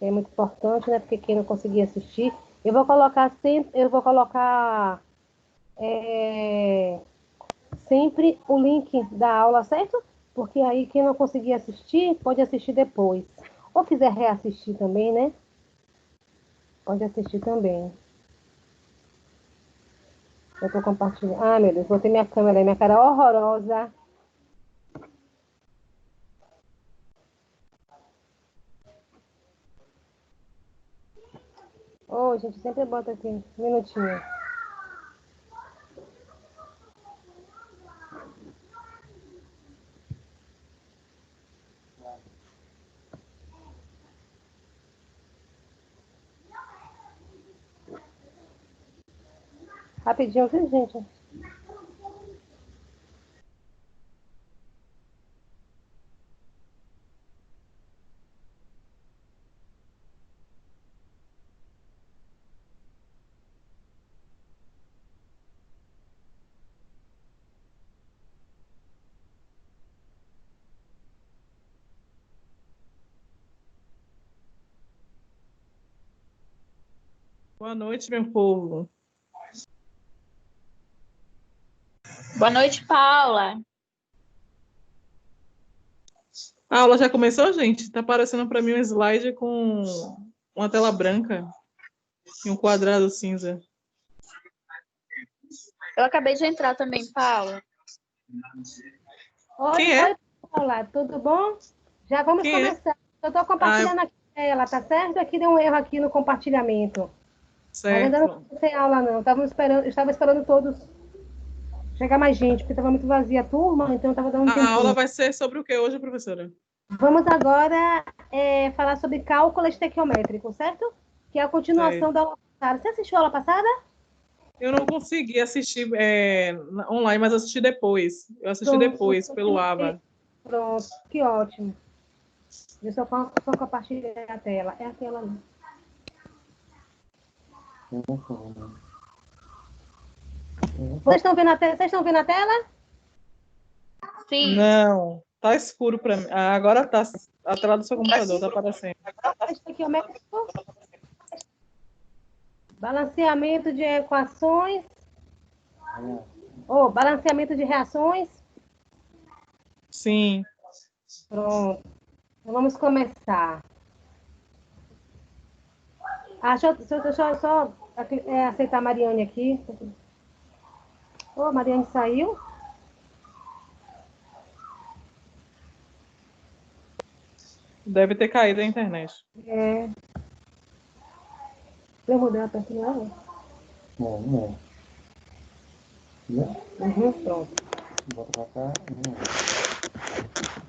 que é muito importante, né? Porque quem não conseguir assistir, eu vou colocar é, sempre o link da aula, certo? Porque aí quem não conseguir assistir, pode assistir depois. Ou quiser reassistir também, né? Pode assistir também. Eu tô compartilhando. Ah, meu Deus, botei minha câmera aí, minha cara é horrorosa. Ô, gente, sempre bota aqui, um minutinho. Rapidinho, viu, gente? Boa noite, meu povo. Boa noite, Paula. A aula já começou, gente? Tá aparecendo para mim um slide com uma tela branca e um quadrado cinza. Eu acabei de entrar também, Paula. Oi, Quem é? oi, Paula, tudo bom? Já vamos Quem é? começar. Eu estou compartilhando aqui ela, tá certo? Aqui deu um erro aqui no compartilhamento. Mas ainda Certo. não tem aula, não. Estava esperando todos chegar mais gente, porque estava muito vazia a turma, então estava dando um A aula tempinho. vai ser sobre o que hoje, professora? Vamos agora falar sobre cálculo estequiométrico, certo? Que é a continuação Certo. da aula passada. Você assistiu a aula passada? Eu não consegui assistir online, mas assisti depois. Eu assisti Pronto, depois, pelo AVA. pronto, que ótimo. Deixa eu só compartilhar a tela. É a tela ali. Vocês estão vendo a tela? Sim. Não, tá escuro para mim. Ah, agora tá. A tela do seu computador tá aparecendo. Estequiométrico. Balanceamento de equações. Ou balanceamento de reações. Sim. Pronto. Então vamos começar. Deixa eu só aceitar a Mariane aqui. Ô, a Mariane saiu? Deve ter caído a internet. É. Eu mudei a pertinho. Não. Uhum, pronto. Bota pra cá.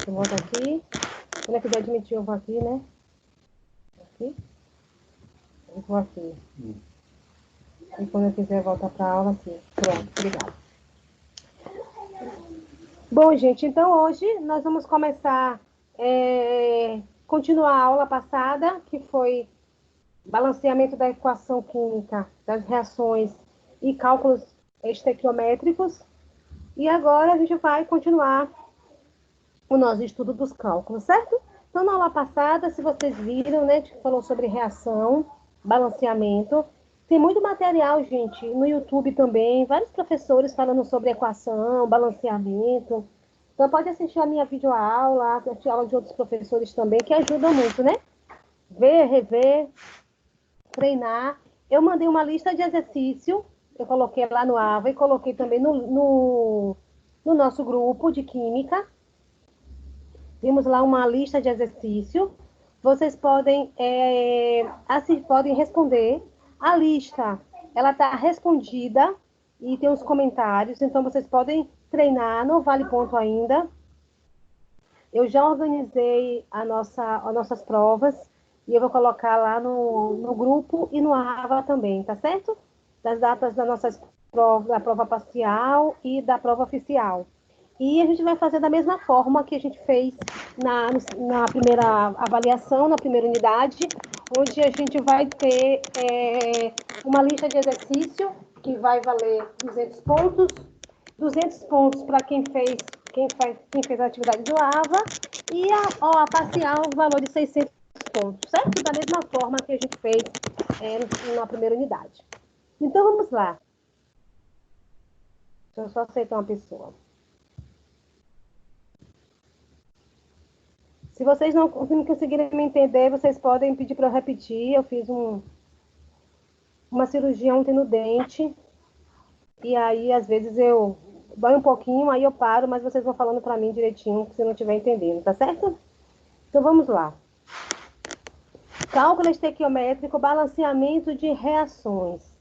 Eu volto aqui. Quando eu quiser admitir, eu vou aqui, né? Aqui. Eu vou aqui. E quando eu quiser voltar para a aula, aqui. Pronto, obrigada. Bom, gente, então hoje nós vamos começar, continuar a aula passada, que foi balanceamento da equação química das reações e cálculos estequiométricos. E agora a gente vai continuar o nosso estudo dos cálculos, certo? Então, na aula passada, se vocês viram, né, a gente falou sobre reação, balanceamento. Tem muito material, gente, no YouTube também, vários professores falando sobre equação, balanceamento. Então, pode assistir a minha videoaula, assistir a aula de outros professores também, que ajudam muito, né? Ver, rever, treinar. Eu mandei uma lista de exercício, eu coloquei lá no AVA e coloquei também no nosso grupo de química. Temos lá uma lista de exercício. Vocês podem responder. A lista, ela está respondida e tem os comentários, então vocês podem treinar, não vale ponto ainda. Eu já organizei as nossas provas e eu vou colocar lá no grupo e no AVA também, tá certo? Das datas das nossas provas, da prova parcial e da prova oficial. E a gente vai fazer da mesma forma que a gente fez na primeira avaliação, na primeira unidade, onde a gente vai ter uma lista de exercício que vai valer 200 pontos, 200 pontos para quem fez a atividade do AVA, e a parcial, o valor de 600 pontos, certo? Da mesma forma que a gente fez na primeira unidade. Então, vamos lá. Deixa eu só aceitar uma pessoa. Se vocês não conseguirem me entender, vocês podem pedir para eu repetir. Eu fiz uma cirurgia ontem no dente. E aí, às vezes, dói um pouquinho, aí eu paro, mas vocês vão falando para mim direitinho, se eu não estiver entendendo, tá certo? Então, vamos lá. Cálculo estequiométrico, balanceamento de reações.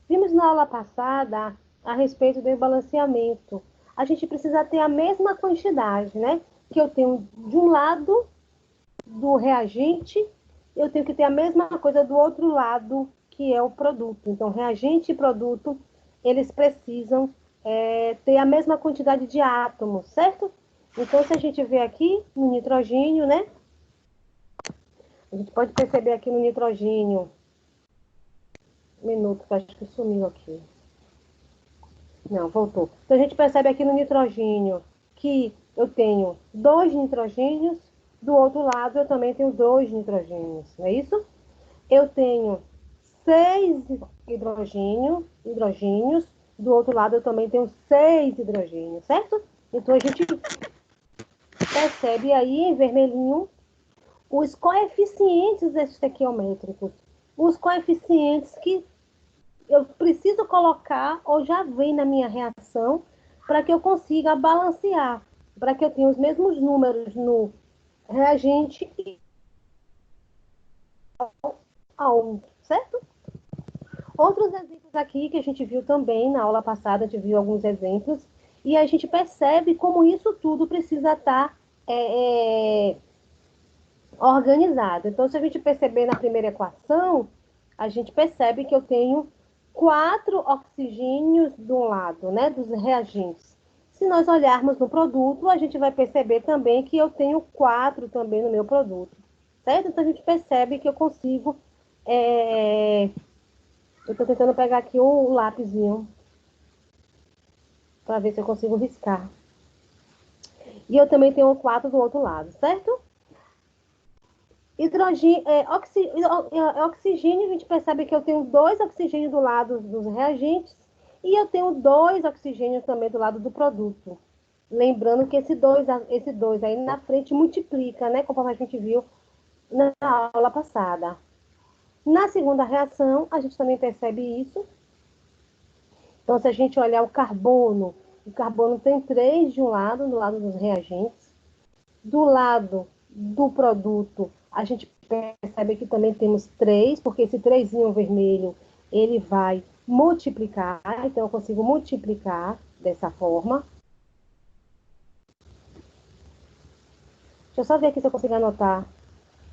Vimos na aula passada a respeito do balanceamento. A gente precisa ter a mesma quantidade, né? Que eu tenho de um lado do reagente, eu tenho que ter a mesma coisa do outro lado, que é o produto. Então, reagente e produto, eles precisam ter a mesma quantidade de átomos, certo? Então, se a gente vê aqui no nitrogênio, né? A gente pode perceber aqui no nitrogênio. Um minuto, que acho que sumiu aqui. Não, voltou. Então, a gente percebe aqui no nitrogênio que eu tenho 2 nitrogênios, do outro lado eu também tenho 2 nitrogênios, não é isso? Eu tenho 6 hidrogênios, do outro lado eu também tenho 6 hidrogênios, certo? Então, a gente percebe aí em vermelhinho os coeficientes estequiométricos, os coeficientes que eu preciso colocar ou já vem na minha reação para que eu consiga balancear, para que eu tenha os mesmos números no reagente e ao, certo? Outros exemplos aqui que a gente viu também na aula passada, a gente viu alguns exemplos, e a gente percebe como isso tudo precisa estar organizado. Então, se a gente perceber na primeira equação, a gente percebe que eu tenho 4 oxigênios de um lado, né, dos reagentes. Se nós olharmos no produto, a gente vai perceber também que eu tenho 4 também no meu produto, certo? Então, a gente percebe que eu consigo... Eu estou tentando pegar aqui um lapisinho para ver se eu consigo riscar. E eu também tenho 4 do outro lado, certo? Oxigênio, a gente percebe que eu tenho 2 oxigênios do lado dos reagentes e eu tenho 2 oxigênios também do lado do produto. Lembrando que esse dois aí na frente multiplica, né? Conforme a gente viu na aula passada. Na segunda reação, a gente também percebe isso. Então, se a gente olhar o carbono tem 3 de um lado, do lado dos reagentes. Do lado do produto, a gente percebe que também temos 3, porque esse 3zinho vermelho, ele vai multiplicar, então eu consigo multiplicar dessa forma. Deixa eu só ver aqui se eu consigo anotar.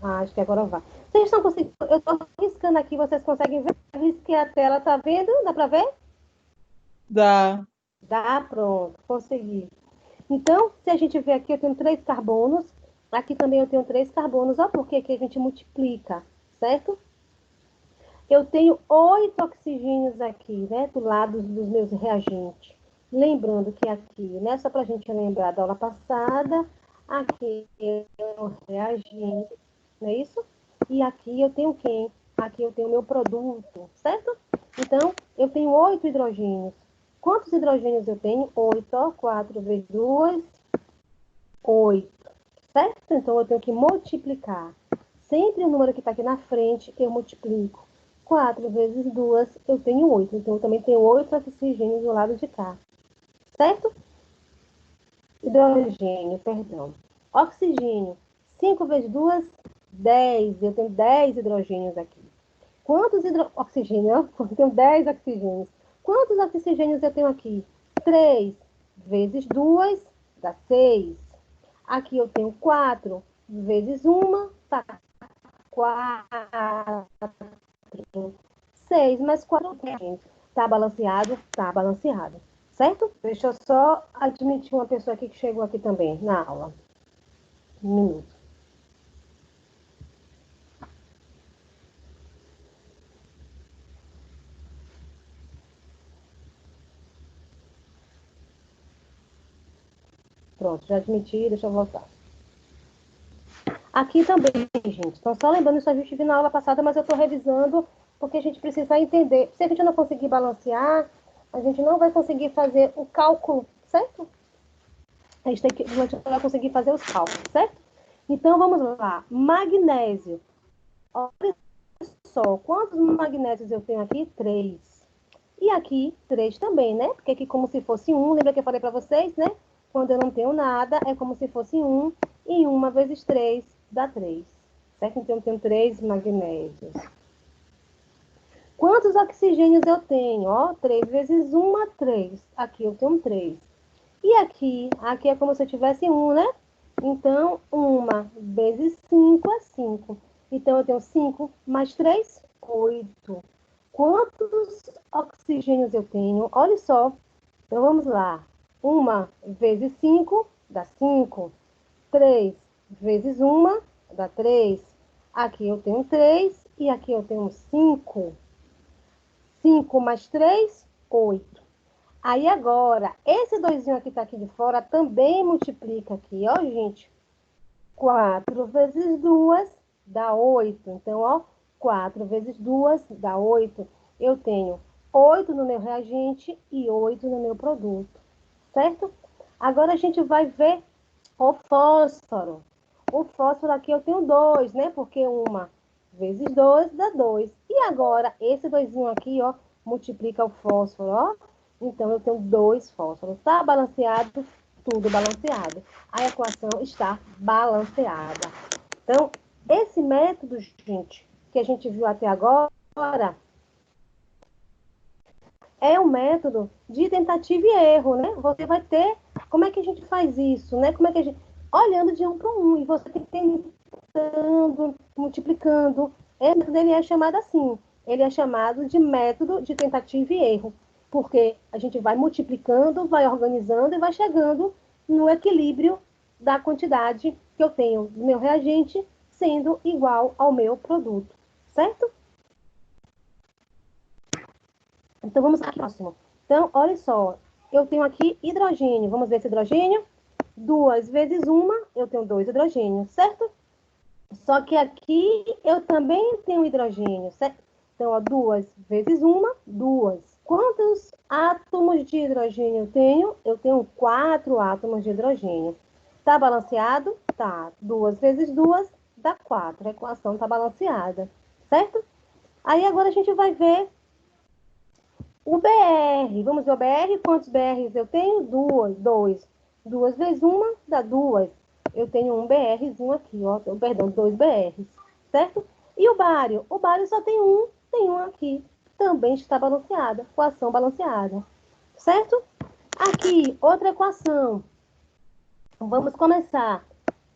Acho que agora vai. Vocês estão conseguindo? Eu estou riscando aqui, vocês conseguem ver? Eu risquei a tela, tá vendo? Dá para ver? Dá. Dá, pronto, consegui. Então, se a gente vê aqui, eu tenho 3 carbonos. Aqui também eu tenho 3 carbonos. Olha por que a gente multiplica, certo? Eu tenho 8 oxigênios aqui, né? Do lado dos meus reagentes. Lembrando que aqui, né? Só para a gente lembrar da aula passada, aqui é o reagente, não é isso? E aqui eu tenho quem? Aqui eu tenho o meu produto, certo? Então, eu tenho 8 hidrogênios. Quantos hidrogênios eu tenho? 8, ó. 4 vezes 2, 8. Certo? Então, eu tenho que multiplicar. Sempre o número que está aqui na frente, eu multiplico. 4 vezes 2, eu tenho 8. Então, eu também tenho 8 oxigênios do lado de cá. Certo? Hidrogênio, perdão. Oxigênio. 5 vezes 2, 10. Eu tenho 10 hidrogênios aqui. Quantos oxigênios? Eu tenho 10 oxigênios. Quantos oxigênios eu tenho aqui? 3 vezes 2 dá 6. Aqui eu tenho 4 vezes 1, tá 4. 6 mais 4. Tá balanceado? Tá balanceado. Certo? Deixa eu só admitir uma pessoa aqui que chegou aqui também na aula. Um minuto. Pronto, já admiti, deixa eu voltar. Aqui também, gente. Então, só lembrando, isso a gente viu na aula passada, mas eu estou revisando, porque a gente precisa entender. Se a gente não conseguir balancear, a gente não vai conseguir fazer o cálculo, certo? A gente não vai conseguir fazer os cálculos, certo? Então, vamos lá. Magnésio. Olha só, quantos magnésios eu tenho aqui? 3. E aqui, 3 também, né? Porque aqui como se fosse 1, lembra que eu falei para vocês, né? Quando eu não tenho nada, é como se fosse 1. E 1 vezes 3 dá 3. Certo? Então, eu tenho 3 magnésios. Quantos oxigênios eu tenho? Ó, 3 vezes 1, 3. Aqui eu tenho 3. E aqui é como se eu tivesse 1, né? Então, 1 vezes 5 é 5. Então, eu tenho 5 mais 3, 8. Quantos oxigênios eu tenho? Olha só. Então, vamos lá. 1 vezes 5 dá 5. 3 vezes 1 dá 3. Aqui eu tenho 3 e aqui eu tenho 5. 5 mais 3, 8. Aí agora, esse 2 que está aqui de fora também multiplica aqui, ó, gente. 4 vezes 2 dá 8. Então, ó, 4 vezes 2 dá 8. Eu tenho 8 no meu reagente e 8 no meu produto, certo? Agora a gente vai ver o fósforo. O fósforo aqui eu tenho 2, né? Porque 1 vezes 2 dá 2. E agora, esse 2 aqui, ó, multiplica o fósforo, ó. Então, eu tenho 2 fósforos. Tá balanceado? Tudo balanceado. A equação está balanceada. Então, esse método, gente, que a gente viu até agora, é um método de tentativa e erro, né? Você vai ter... Como é que a gente faz isso, né? Como é que a gente... Olhando de 1 para 1. E você tem que ir tentando, multiplicando. Esse método, ele é chamado assim. Ele é chamado de método de tentativa e erro. Porque a gente vai multiplicando, vai organizando e vai chegando no equilíbrio da quantidade que eu tenho do meu reagente sendo igual ao meu produto. Certo? Então, vamos aqui próximo. Então, olha só. Eu tenho aqui hidrogênio. Vamos ver esse hidrogênio. 2 vezes 1, eu tenho 2 hidrogênios, certo? Só que aqui eu também tenho hidrogênio, certo? Então, ó, 2 vezes 1, 2. Quantos átomos de hidrogênio eu tenho? Eu tenho 4 átomos de hidrogênio. Tá balanceado? Tá. 2 vezes 2 dá 4. A equação tá balanceada, certo? Aí agora a gente vai ver o BR. Vamos ver o BR. Quantos BRs eu tenho? 2. 2 vezes 1 dá 2. Eu tenho um BRzinho aqui, ó. Perdão, 2 BRs, certo? E o bário? O bário só tem um aqui. Também está balanceada, equação balanceada, certo? Aqui, outra equação. Vamos começar.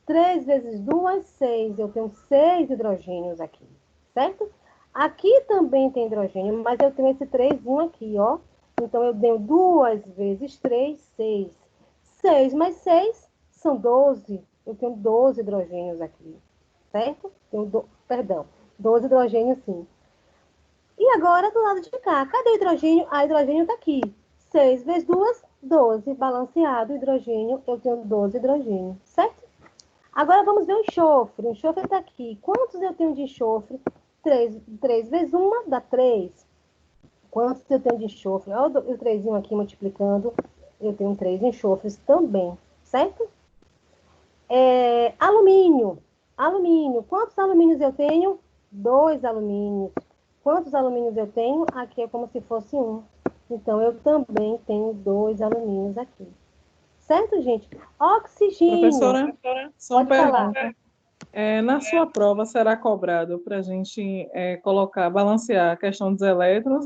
3 vezes 2, 6. Eu tenho 6 hidrogênios aqui, certo? Aqui também tem hidrogênio, mas eu tenho esse 3 aqui, ó. Então, eu tenho 2 vezes 3, 6. 6 mais 6 são 12. Eu tenho 12 hidrogênios aqui, certo? Perdão, 12 hidrogênios, sim. E agora, do lado de cá, cadê o hidrogênio? Ah, hidrogênio está aqui. 6 vezes 2, 12. Balanceado, hidrogênio, eu tenho 12 hidrogênios, certo? Agora, vamos ver o enxofre. O enxofre está aqui. Quantos eu tenho de enxofre? 3 vezes 1 dá 3. Quantos eu tenho de enxofre? Olha o 3 aqui multiplicando. Eu tenho 3 enxofres também, certo? Alumínio. Alumínio. Quantos alumínios eu tenho? 2 alumínios. Quantos alumínios eu tenho? Aqui é como se fosse 1. Então, eu também tenho 2 alumínios aqui. Certo, gente? Oxigênio. Professora, só uma Pode falar. pergunta. Na sua prova, será cobrado para a gente balancear a questão dos elétrons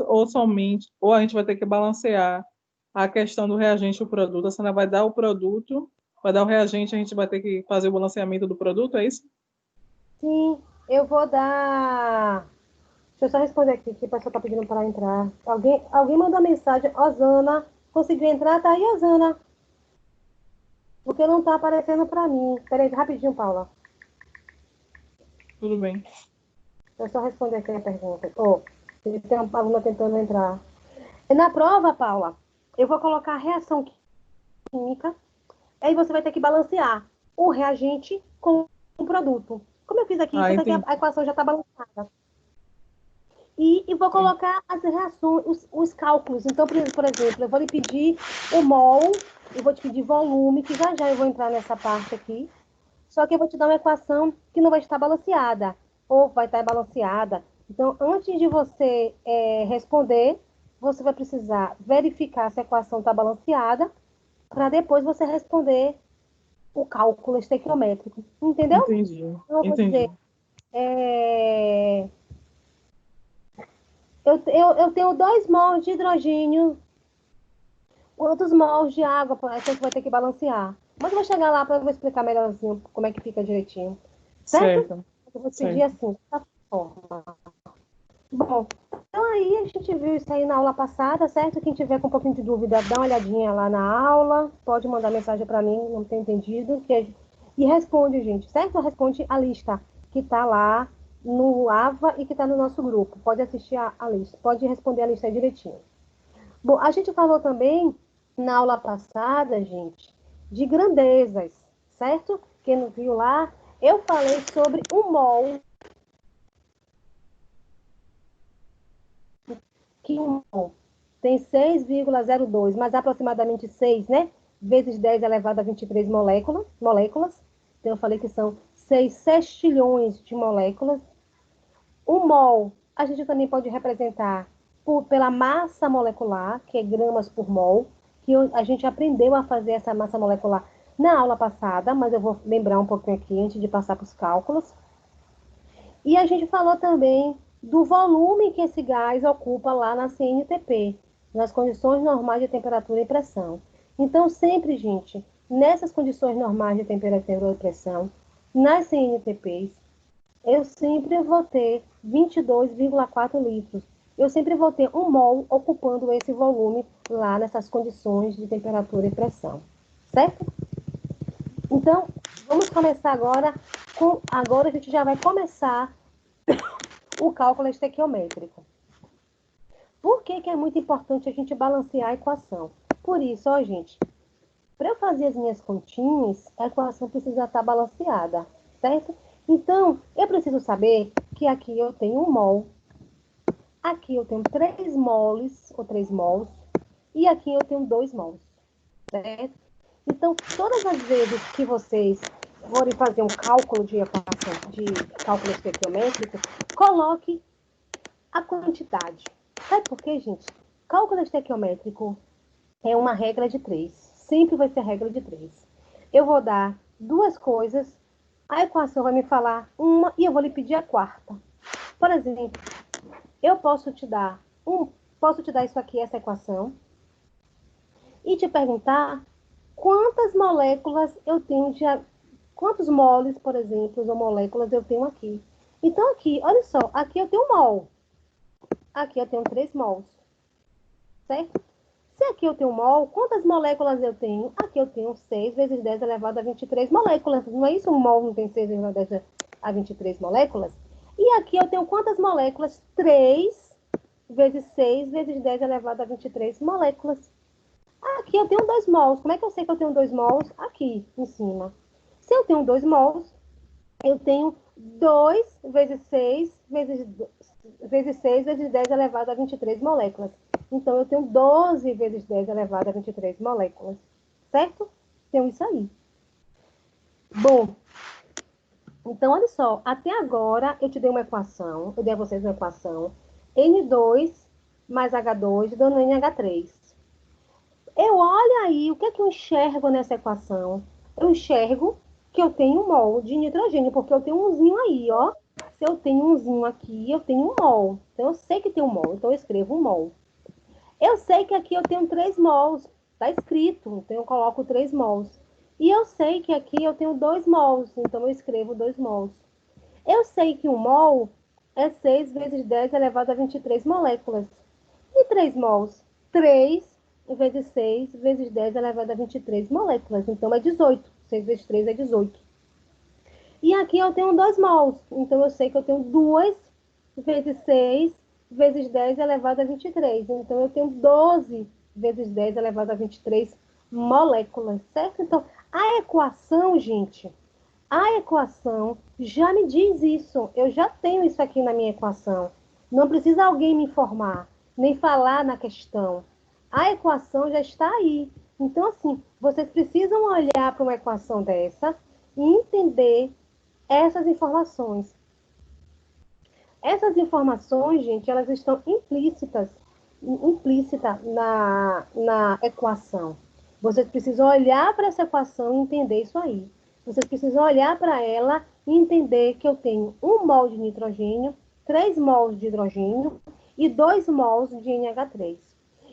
ou a gente vai ter que balancear a questão do reagente e o produto? A senhora vai dar o produto, vai dar o reagente, a gente vai ter que fazer o balanceamento do produto, é isso? Sim, eu vou dar... Deixa eu só responder aqui, que o pessoal está pedindo para entrar. Alguém mandou mensagem. Osana, conseguiu entrar? Tá aí, Osana? Porque não está aparecendo para mim. Peraí, rapidinho, Paula. Tudo bem. Deixa eu só responder aqui a pergunta. Tem uma aluna tentando entrar. Na prova, Paula, eu vou colocar reação química. Aí você vai ter que balancear o reagente com um produto. Como eu fiz aqui, Ah, só que aqui entendi. a equação já está balançada. E vou colocar as reações, os cálculos. Então, por exemplo, eu vou lhe pedir o mol, eu vou te pedir volume, que já já eu vou entrar nessa parte aqui. Só que eu vou te dar uma equação que não vai estar balanceada, ou vai estar balanceada. Então, antes de você responder, você vai precisar verificar se a equação está balanceada, para depois você responder o cálculo estequiométrico. Entendeu? Entendi. Então, eu vou dizer, Entendi. é, eu tenho 2 mols de hidrogênio. Quantos mols de água a gente vai ter que balancear? Mas eu vou chegar lá para eu explicar melhorzinho como é que fica direitinho. Certo? Certo, Eu vou pedir certo. assim, dessa forma. Bom, então aí a gente viu isso aí na aula passada, certo? Quem tiver com um pouquinho de dúvida, dá uma olhadinha lá na aula, pode mandar mensagem para mim, não tem entendido. E responde, gente, certo? Responde a lista que está lá no AVA e que está no nosso grupo. Pode assistir a lista, pode responder a lista aí direitinho. Bom, a gente falou também na aula passada, gente, de grandezas, certo? Quem não viu lá, eu falei sobre um mol, que um mol tem 6,02, mas aproximadamente 6, né? Vezes 10 elevado a 23 moléculas. Então, eu falei que são 6 sextilhões de moléculas. O mol, a gente também pode representar pela massa molecular, que é gramas por mol, que a gente aprendeu a fazer essa massa molecular na aula passada, mas eu vou lembrar um pouquinho aqui antes de passar para os cálculos. E a gente falou também do volume que esse gás ocupa lá na CNTP, nas condições normais de temperatura e pressão. Então, sempre, gente, nessas condições normais de temperatura e pressão, nas CNTPs, eu sempre vou ter 22,4 litros. Eu sempre vou ter um mol ocupando esse volume lá nessas condições de temperatura e pressão. Certo? Então, vamos começar agora Agora a gente já vai começar o cálculo estequiométrico. Por que é muito importante a gente balancear a equação? Por isso, ó, gente, para eu fazer as minhas continhas, a equação precisa estar balanceada, certo? Então, eu preciso saber que aqui eu tenho 1 mol, aqui eu tenho 3 moles, ou 3 mols, e aqui eu tenho 2 mols, certo? Então, todas as vezes que vocês forem fazer um cálculo de equação, de cálculo estequiométrico, coloque a quantidade. Sabe por quê, gente? Cálculo estequiométrico é uma regra de 3. Sempre vai ser regra de 3. Eu vou dar 2 coisas, a equação vai me falar uma e eu vou lhe pedir a quarta. Por exemplo, eu posso te dar isso aqui, essa equação, e te perguntar quantas moléculas eu tenho quantos moles, por exemplo, ou moléculas eu tenho aqui. Então, aqui, olha só, aqui eu tenho um mol. Aqui eu tenho 3 mols, certo? Se aqui eu tenho mol, quantas moléculas eu tenho? Aqui eu tenho 6 vezes 10 elevado a 23 moléculas. Não é isso? Um mol não tem 6 vezes 10 a 23 moléculas? E aqui eu tenho quantas moléculas? 3 vezes 6 vezes 10 elevado a 23 moléculas. Aqui eu tenho 2 mols. Como é que eu sei que eu tenho 2 mols? Aqui, em cima. Se eu tenho 2 mols, eu tenho 2 vezes 6 vezes 10 elevado a 23 moléculas. Então, eu tenho 12 vezes 10 elevado a 23 moléculas. Certo? Tenho isso aí. Bom, então, olha só. Até agora, eu te dei uma equação. Eu dei a vocês uma equação. N2 mais H2 dando NH3. Eu olho aí, o que é que eu enxergo nessa equação? Eu enxergo que eu tenho um mol de nitrogênio, porque eu tenho umzinho aí, ó. Se eu tenho umzinho aqui, eu tenho um mol. Então, eu sei que tem um mol, então eu escrevo um mol. Eu sei que aqui eu tenho 3 mols, tá escrito, então eu coloco 3 mols. E eu sei que aqui eu tenho 2 mols, então eu escrevo 2 mols. Eu sei que um mol é 6 vezes 10 elevado a 23 moléculas. E 3 mols? 3 vezes 6 vezes 10 elevado a 23 moléculas. Então, é 18. 6 vezes 3 é 18. E aqui eu tenho 2 mols. Então, eu sei que eu tenho 2 vezes 6 vezes 10 elevado a 23. Então, eu tenho 12 vezes 10 elevado a 23 moléculas, certo? Então, a equação, gente, A equação já me diz isso. Eu já tenho isso aqui na minha equação. Não precisa alguém me informar, nem falar na questão. A equação já está aí. Então, assim, vocês precisam olhar para uma equação dessa e entender essas informações. Essas informações, gente, elas estão implícitas na equação. Vocês precisam olhar para essa equação e entender isso aí. Vocês precisam olhar para ela e entender que eu tenho 1 mol de nitrogênio, 3 mols de hidrogênio e 2 mols de NH3.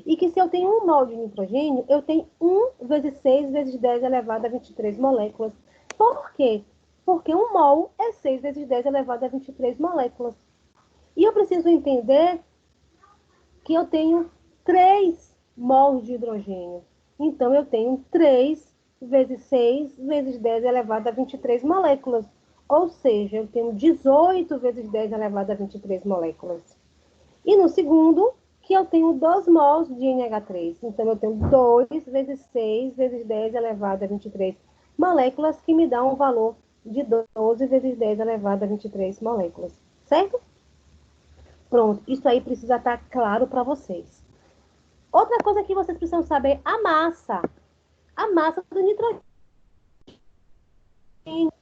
E que se eu tenho 1 mol de nitrogênio, eu tenho 1 vezes 6 vezes 10 elevado a 23 moléculas. Por quê? Porque 1 mol é 6 vezes 10 elevado a 23 moléculas. E eu preciso entender que eu tenho 3 mols de hidrogênio. Então, eu tenho 3 vezes 6 vezes 10 elevado a 23 moléculas. Ou seja, eu tenho 18 vezes 10 elevado a 23 moléculas. E no segundo, que eu tenho 2 mols de NH3. Então, eu tenho 2 vezes 6 vezes 10 elevado a 23 moléculas, que me dá um valor de 12 vezes 10 elevado a 23 moléculas. Certo? Pronto, isso aí precisa estar claro para vocês. Outra coisa que vocês precisam saber, a massa. A massa do nitrogênio.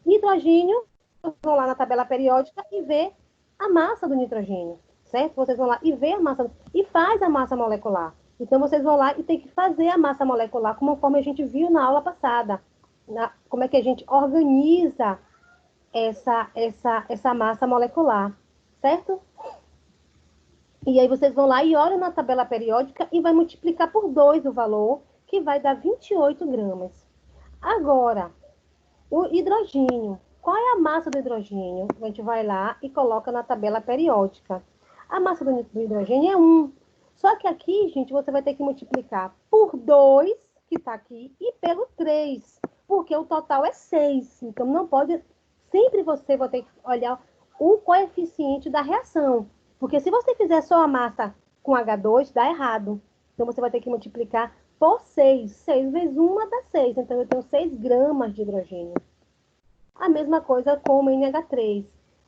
Nitrogênio, vocês vão lá na tabela periódica e ver a massa do nitrogênio, certo? Vocês vão lá e ver a massa, e faz a massa molecular. Então, vocês vão lá e tem que fazer a massa molecular, conforme a gente viu na aula passada. Como é que a gente organiza essa massa molecular, certo? E aí vocês vão lá e olham na tabela periódica e vai multiplicar por 2 o valor, que vai dar 28 gramas. Agora, o hidrogênio. Qual é a massa do hidrogênio? A gente vai lá e coloca na tabela periódica. A massa do hidrogênio é 1. Só que aqui, gente, você vai ter que multiplicar por 2, que está aqui, e pelo 3, porque o total é 6. Então, não pode... Sempre você vai ter que olhar o coeficiente da reação. Porque se você fizer só a massa com H2, dá errado. Então, você vai ter que multiplicar por 6. 6 vezes 1 dá 6. Então, eu tenho 6 gramas de hidrogênio. A mesma coisa com o NH3.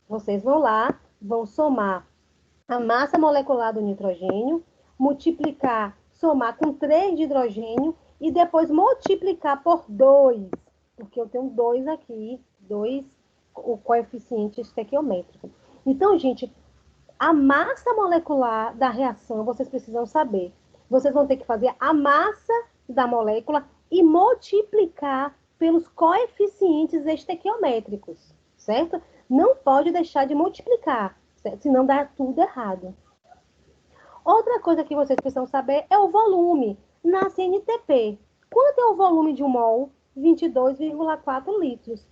Vocês vão lá, vão somar a massa molecular do nitrogênio, multiplicar, somar com 3 de hidrogênio e depois multiplicar por 2. Porque eu tenho 2 aqui, 2, o coeficiente estequiométrico. Então, gente... A massa molecular da reação, vocês precisam saber. Vocês vão ter que fazer a massa da molécula e multiplicar pelos coeficientes estequiométricos, certo? Não pode deixar de multiplicar, certo? Senão dá tudo errado. Outra coisa que vocês precisam saber é o volume na CNTP. Quanto é o volume de um mol? 22,4 litros.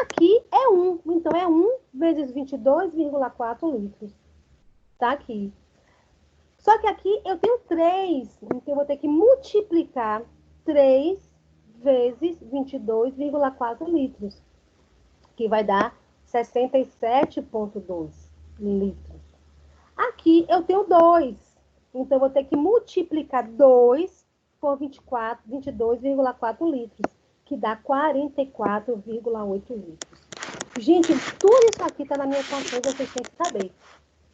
Aqui é 1, então é 1 vezes 22,4 litros. Tá aqui. Só que aqui eu tenho 3, então eu vou ter que multiplicar 3 vezes 22,4 litros, que vai dar 67,2 litros. Aqui eu tenho 2, então eu vou ter que multiplicar 2 por 22,4 litros, que dá 44,8 litros. Gente, tudo isso aqui está na minha equação, vocês têm que saber.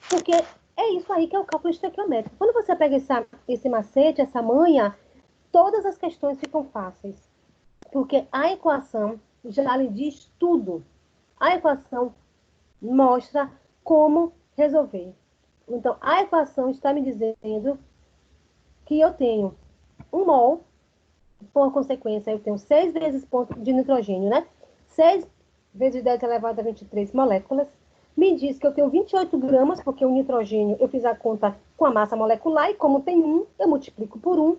Porque é isso aí que é o cálculo estequiométrico. Quando você pega esse macete, essa manha, todas as questões ficam fáceis. Porque a equação já lhe diz tudo. A equação mostra como resolver. Então, a equação está me dizendo que eu tenho 1 mol, por consequência, eu tenho 6 vezes ponto de nitrogênio, né? 6 vezes 10 elevado a 23 moléculas. Me diz que eu tenho 28 gramas, porque o nitrogênio, eu fiz a conta com a massa molecular, e como tem 1, eu multiplico por 1,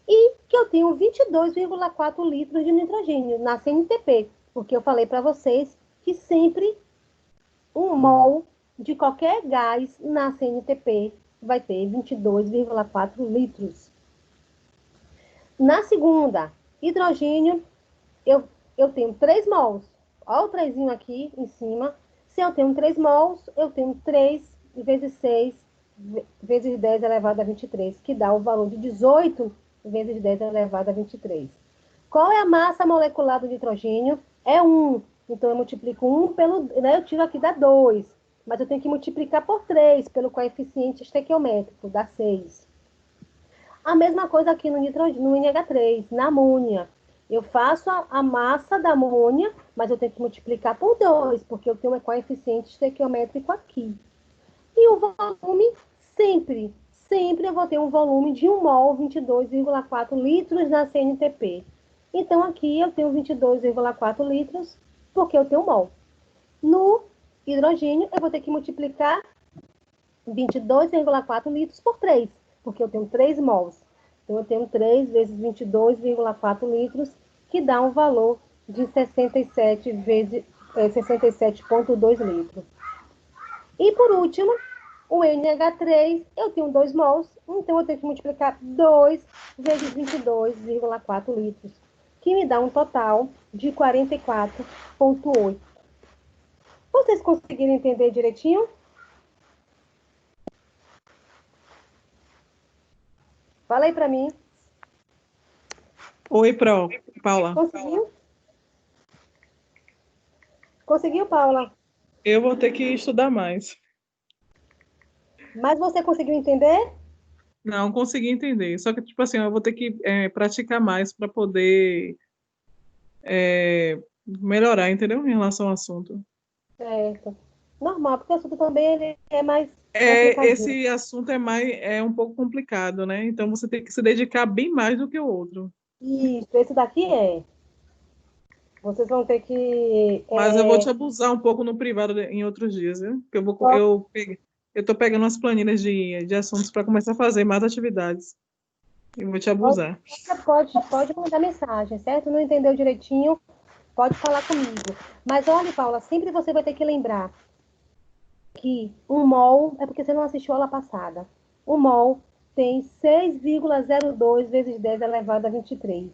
e que eu tenho 22,4 litros de nitrogênio na CNTP, porque eu falei para vocês que sempre 1 mol de qualquer gás na CNTP vai ter 22,4 litros. Na segunda, hidrogênio, eu tenho 3 mols. Olha o 3 aqui em cima. Se eu tenho 3 mols, eu tenho 3 vezes 6 vezes 10 elevado a 23, que dá o valor de 18 vezes 10 elevado a 23. Qual é a massa molecular do nitrogênio? É 1. Então, eu multiplico 1 pelo... Né, eu tiro aqui, dá 2. Mas eu tenho que multiplicar por 3 pelo coeficiente estequiométrico, dá 6. A mesma coisa aqui no NH3, na amônia. Eu faço a massa da amônia, mas eu tenho que multiplicar por 2, porque eu tenho um coeficiente estequiométrico aqui. E o volume, sempre eu vou ter um volume de 1 mol, 22,4 litros na CNTP. Então, aqui eu tenho 22,4 litros, porque eu tenho 1 mol. No hidrogênio, eu vou ter que multiplicar 22,4 litros por 3, porque eu tenho 3 mols. Então, eu tenho 3 vezes 22,4 litros, que dá um valor de 67,2 litros. E, por último, o NH3, eu tenho 2 mols, então eu tenho que multiplicar 2 vezes 22,4 litros, que me dá um total de 44,8. Vocês conseguiram entender direitinho? Fala aí para mim. Oi, Paula. Conseguiu? Conseguiu, Paula? Eu vou ter que estudar mais. Mas você conseguiu entender? Não consegui entender. Só que, tipo assim, eu vou ter que praticar mais para poder melhorar, entendeu? Em relação ao assunto. Certo. Normal, porque o assunto também ele é mais complicadinho. Esse assunto é um pouco complicado, né? Então você tem que se dedicar bem mais do que o outro. Isso, esse daqui é. Vocês vão ter que... Mas eu vou te abusar um pouco no privado em outros dias, viu? Porque eu tô pegando umas planilhas de assuntos para começar a fazer mais atividades. E vou te abusar. Pode mandar mensagem, certo? Não entendeu direitinho, pode falar comigo. Mas olha, Paula, sempre você vai ter que lembrar que um mol, é porque você não assistiu a aula passada, um mol tem 6,02 vezes 10 elevado a 23.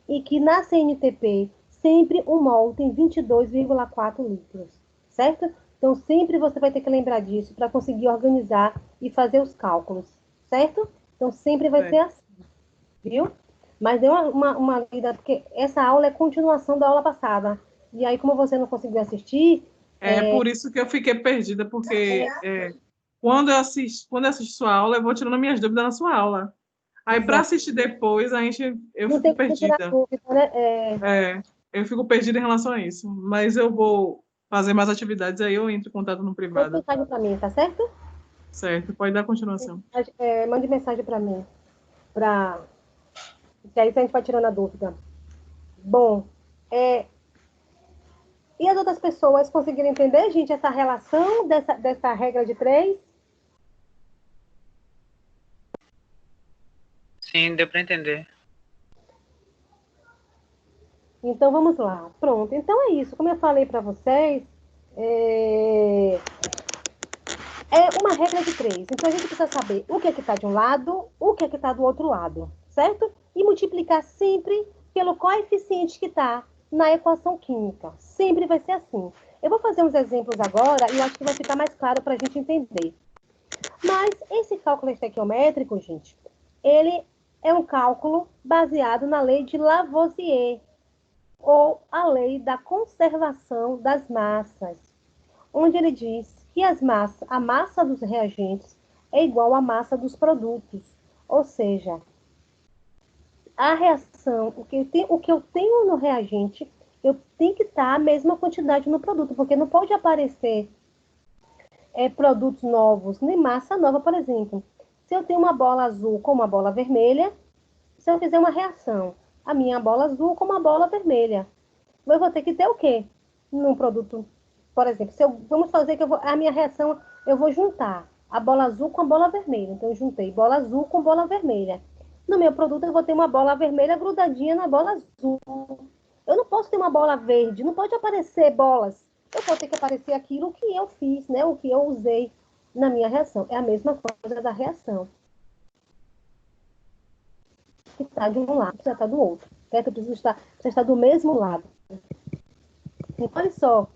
E que na CNTP, sempre um mol tem 22,4 litros, certo? Então, sempre você vai ter que lembrar disso para conseguir organizar e fazer os cálculos, certo? Então, sempre vai ser assim, viu? Mas dê uma lida, porque essa aula é continuação da aula passada. E aí, como você não conseguiu assistir... Por isso que eu fiquei perdida, porque quando eu assisto sua aula, eu vou tirando minhas dúvidas na sua aula. Aí, para assistir depois, eu não fico tem como tirar perdida. dúvida, né? Eu fico perdida em relação a isso. Mas eu vou fazer mais atividades, aí eu entro em contato no Mande privado. mensagem para mim, tá certo? Certo, pode dar continuação. Mande mensagem para mim, que aí a gente vai tirando a dúvida. Bom, e as outras pessoas conseguiram entender, gente, essa relação dessa regra de 3? Sim, deu para entender. Então, vamos lá. Pronto. Então, é isso. Como eu falei para vocês, é uma regra de 3. Então, a gente precisa saber o que é que está de um lado, o que é que está do outro lado, certo? E multiplicar sempre pelo coeficiente que está na equação química. Sempre vai ser assim. Eu vou fazer uns exemplos agora e eu acho que vai ficar mais claro para a gente entender. Mas esse cálculo estequiométrico, gente, ele é um cálculo baseado na lei de Lavoisier, ou a lei da conservação das massas, onde ele diz que a massa dos reagentes é igual à massa dos produtos. Ou seja, a reação, o que eu tenho no reagente, eu tenho que estar a mesma quantidade no produto, porque não pode aparecer produtos novos, nem massa nova, por exemplo. Se eu tenho uma bola azul com uma bola vermelha, se eu fizer uma reação, a minha bola azul com uma bola vermelha, eu vou ter que ter o quê? Num produto, por exemplo, vamos fazer que a minha reação, eu vou juntar a bola azul com a bola vermelha. Então, eu juntei bola azul com bola vermelha. No meu produto, eu vou ter uma bola vermelha grudadinha na bola azul. Eu não posso ter uma bola verde, não pode aparecer bolas. Eu vou ter que aparecer aquilo que eu fiz, né? O que eu usei na minha reação. É a mesma coisa da reação. Que está de um lado, precisa estar do outro. Certo? Precisa estar do mesmo lado. Então, olha só.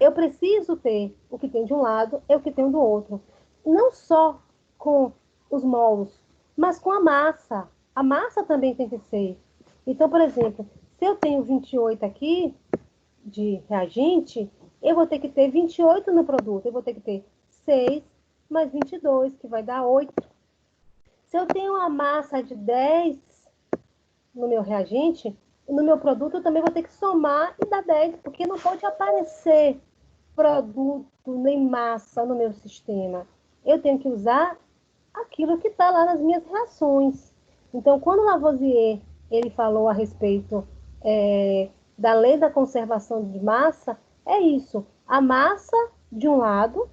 Eu preciso ter o que tem de um lado e o que tem do outro. Não só com os molos, mas com a massa. A massa também tem que ser. Então, por exemplo, Se eu tenho 28 aqui de reagente, eu vou ter que ter 28 no produto. Eu vou ter que ter 6 mais 22, que vai dar 8. Se eu tenho uma massa de 10 no meu reagente, no meu produto eu também vou ter que somar e dar 10, porque não pode aparecer produto nem massa no meu sistema. Eu tenho que usar aquilo que está lá nas minhas reações. Então, quando o Lavoisier ele falou a respeito da lei da conservação de massa, é isso. A massa, de um lado,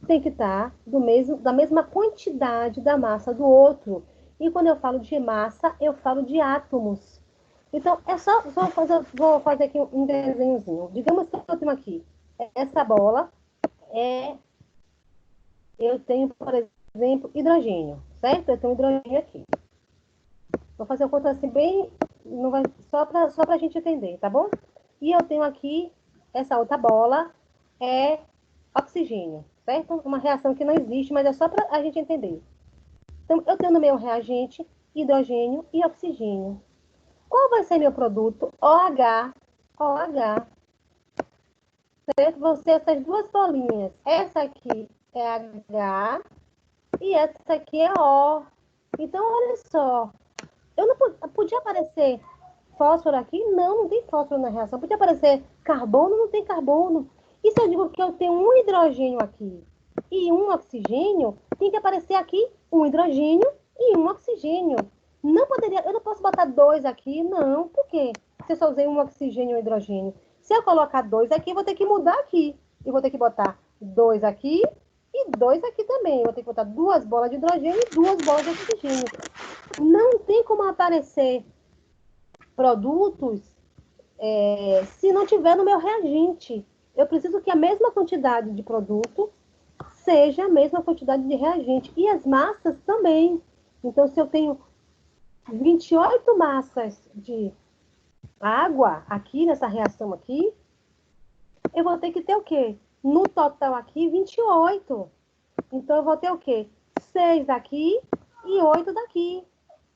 tem que estar da mesma quantidade da massa do outro. E quando eu falo de massa, eu falo de átomos. Então, vou fazer aqui um desenhozinho. Digamos que eu tenho aqui essa bola, eu tenho, por exemplo, hidrogênio, certo? Eu tenho hidrogênio aqui. Vou fazer uma conta assim bem, não vai, só para a gente entender, tá bom? E eu tenho aqui, essa outra bola é oxigênio, certo? Uma reação que não existe, mas é só para a gente entender. Então, eu tenho no meu reagente hidrogênio e oxigênio. Qual vai ser meu produto? OH. OH. Certo? Vão ser essas duas bolinhas. Essa aqui é H e essa aqui é O. Então, olha só. Eu não podia aparecer fósforo aqui? Não tem fósforo na reação. Podia aparecer carbono? Não tem carbono. E se eu digo que eu tenho um hidrogênio aqui e um oxigênio, tem que aparecer aqui um hidrogênio e um oxigênio. Eu não posso botar 2 aqui, não. Por quê? Se eu só usei um oxigênio e um hidrogênio. Se eu colocar 2 aqui, eu vou ter que mudar aqui. Eu vou ter que botar 2 aqui e 2 aqui também. Eu vou ter que botar 2 bolas de hidrogênio e 2 bolas de oxigênio. Não tem como aparecer produtos se não tiver no meu reagente. Eu preciso que a mesma quantidade de produto seja a mesma quantidade de reagente. E as massas também. Então, se eu tenho 28 massas de água aqui, nessa reação aqui, eu vou ter que ter o quê? No total aqui, 28. Então, eu vou ter o quê? 6 daqui e 8 daqui.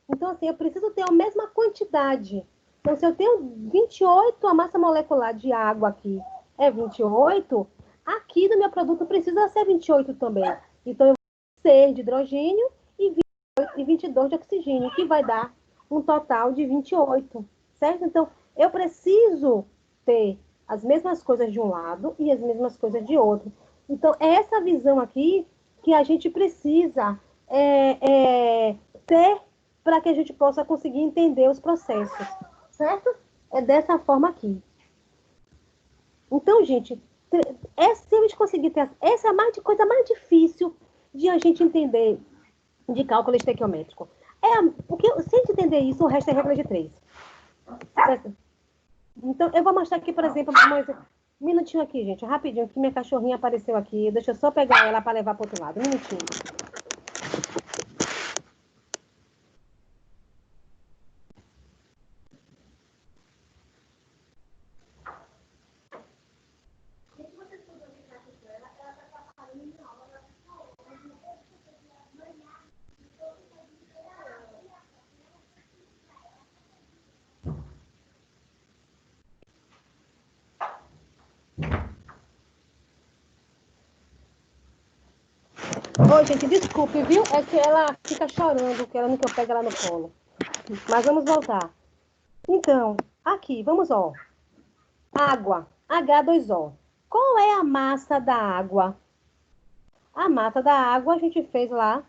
Então, assim, eu preciso ter a mesma quantidade. Então, se eu tenho 28, a massa molecular de água aqui é 28, aqui no meu produto precisa ser 28 também. Então, eu vou ter 6 de hidrogênio e 22 de oxigênio, que vai dar um total de 28, certo? Então, eu preciso ter as mesmas coisas de um lado e as mesmas coisas de outro. Então, é essa visão aqui que a gente precisa ter para que a gente possa conseguir entender os processos, certo? É dessa forma aqui. Então, gente, se a gente conseguir ter... Essa é a coisa mais difícil de a gente entender de cálculo estequiométrico. Porque se a gente entender isso, o resto é regra de 3. Então, eu vou mostrar aqui, por exemplo, um minutinho aqui, gente, rapidinho, que minha cachorrinha apareceu aqui. Deixa eu só pegar ela para levar para o outro lado. Um minutinho. Oi, gente, desculpe, viu? É que ela fica chorando, querendo que eu pegue ela no colo. Mas vamos voltar. Então, aqui, vamos, ó. Água, H2O. Qual é a massa da água? A massa da água a gente fez lá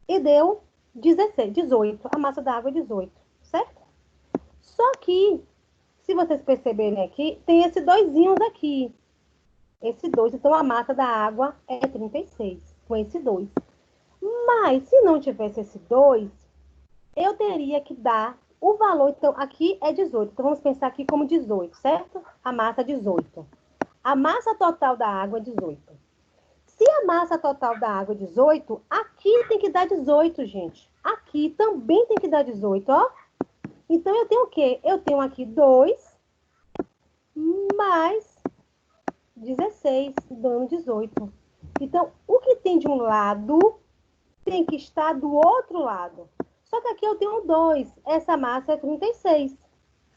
e deu 18. A massa da água é 18, certo? Só que, se vocês perceberem aqui, tem esse doisinhos aqui. Esse 2, então a massa da água é 36, com esse 2. Mas, se não tivesse esse 2, eu teria que dar o valor. Então, aqui é 18. Então, vamos pensar aqui como 18, certo? A massa é 18. A massa total da água é 18. Se a massa total da água é 18, aqui tem que dar 18, gente. Aqui também tem que dar 18, ó. Então, eu tenho o quê? Eu tenho aqui 2 mais 16, dando 18. Então, o que tem de um lado tem que estar do outro lado. Só Só que aqui eu tenho 2. Essa massa é 36,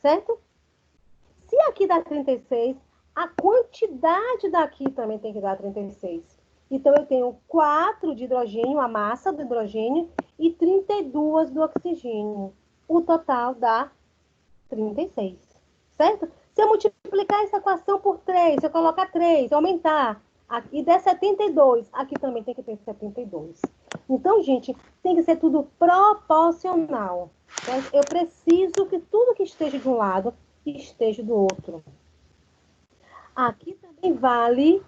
certo? Se aqui dá 36, a quantidade daqui também tem que dar 36. Então, eu tenho 4 de hidrogênio, a massa do hidrogênio, e 32 do oxigênio. O total dá 36, certo? Se eu multiplicar essa equação por 3, se eu colocar 3, aumentar, aqui der 72, aqui também tem que ter 72. Então, gente, tem que ser tudo proporcional. Certo? Eu preciso que tudo que esteja de um lado esteja do outro. Aqui também vale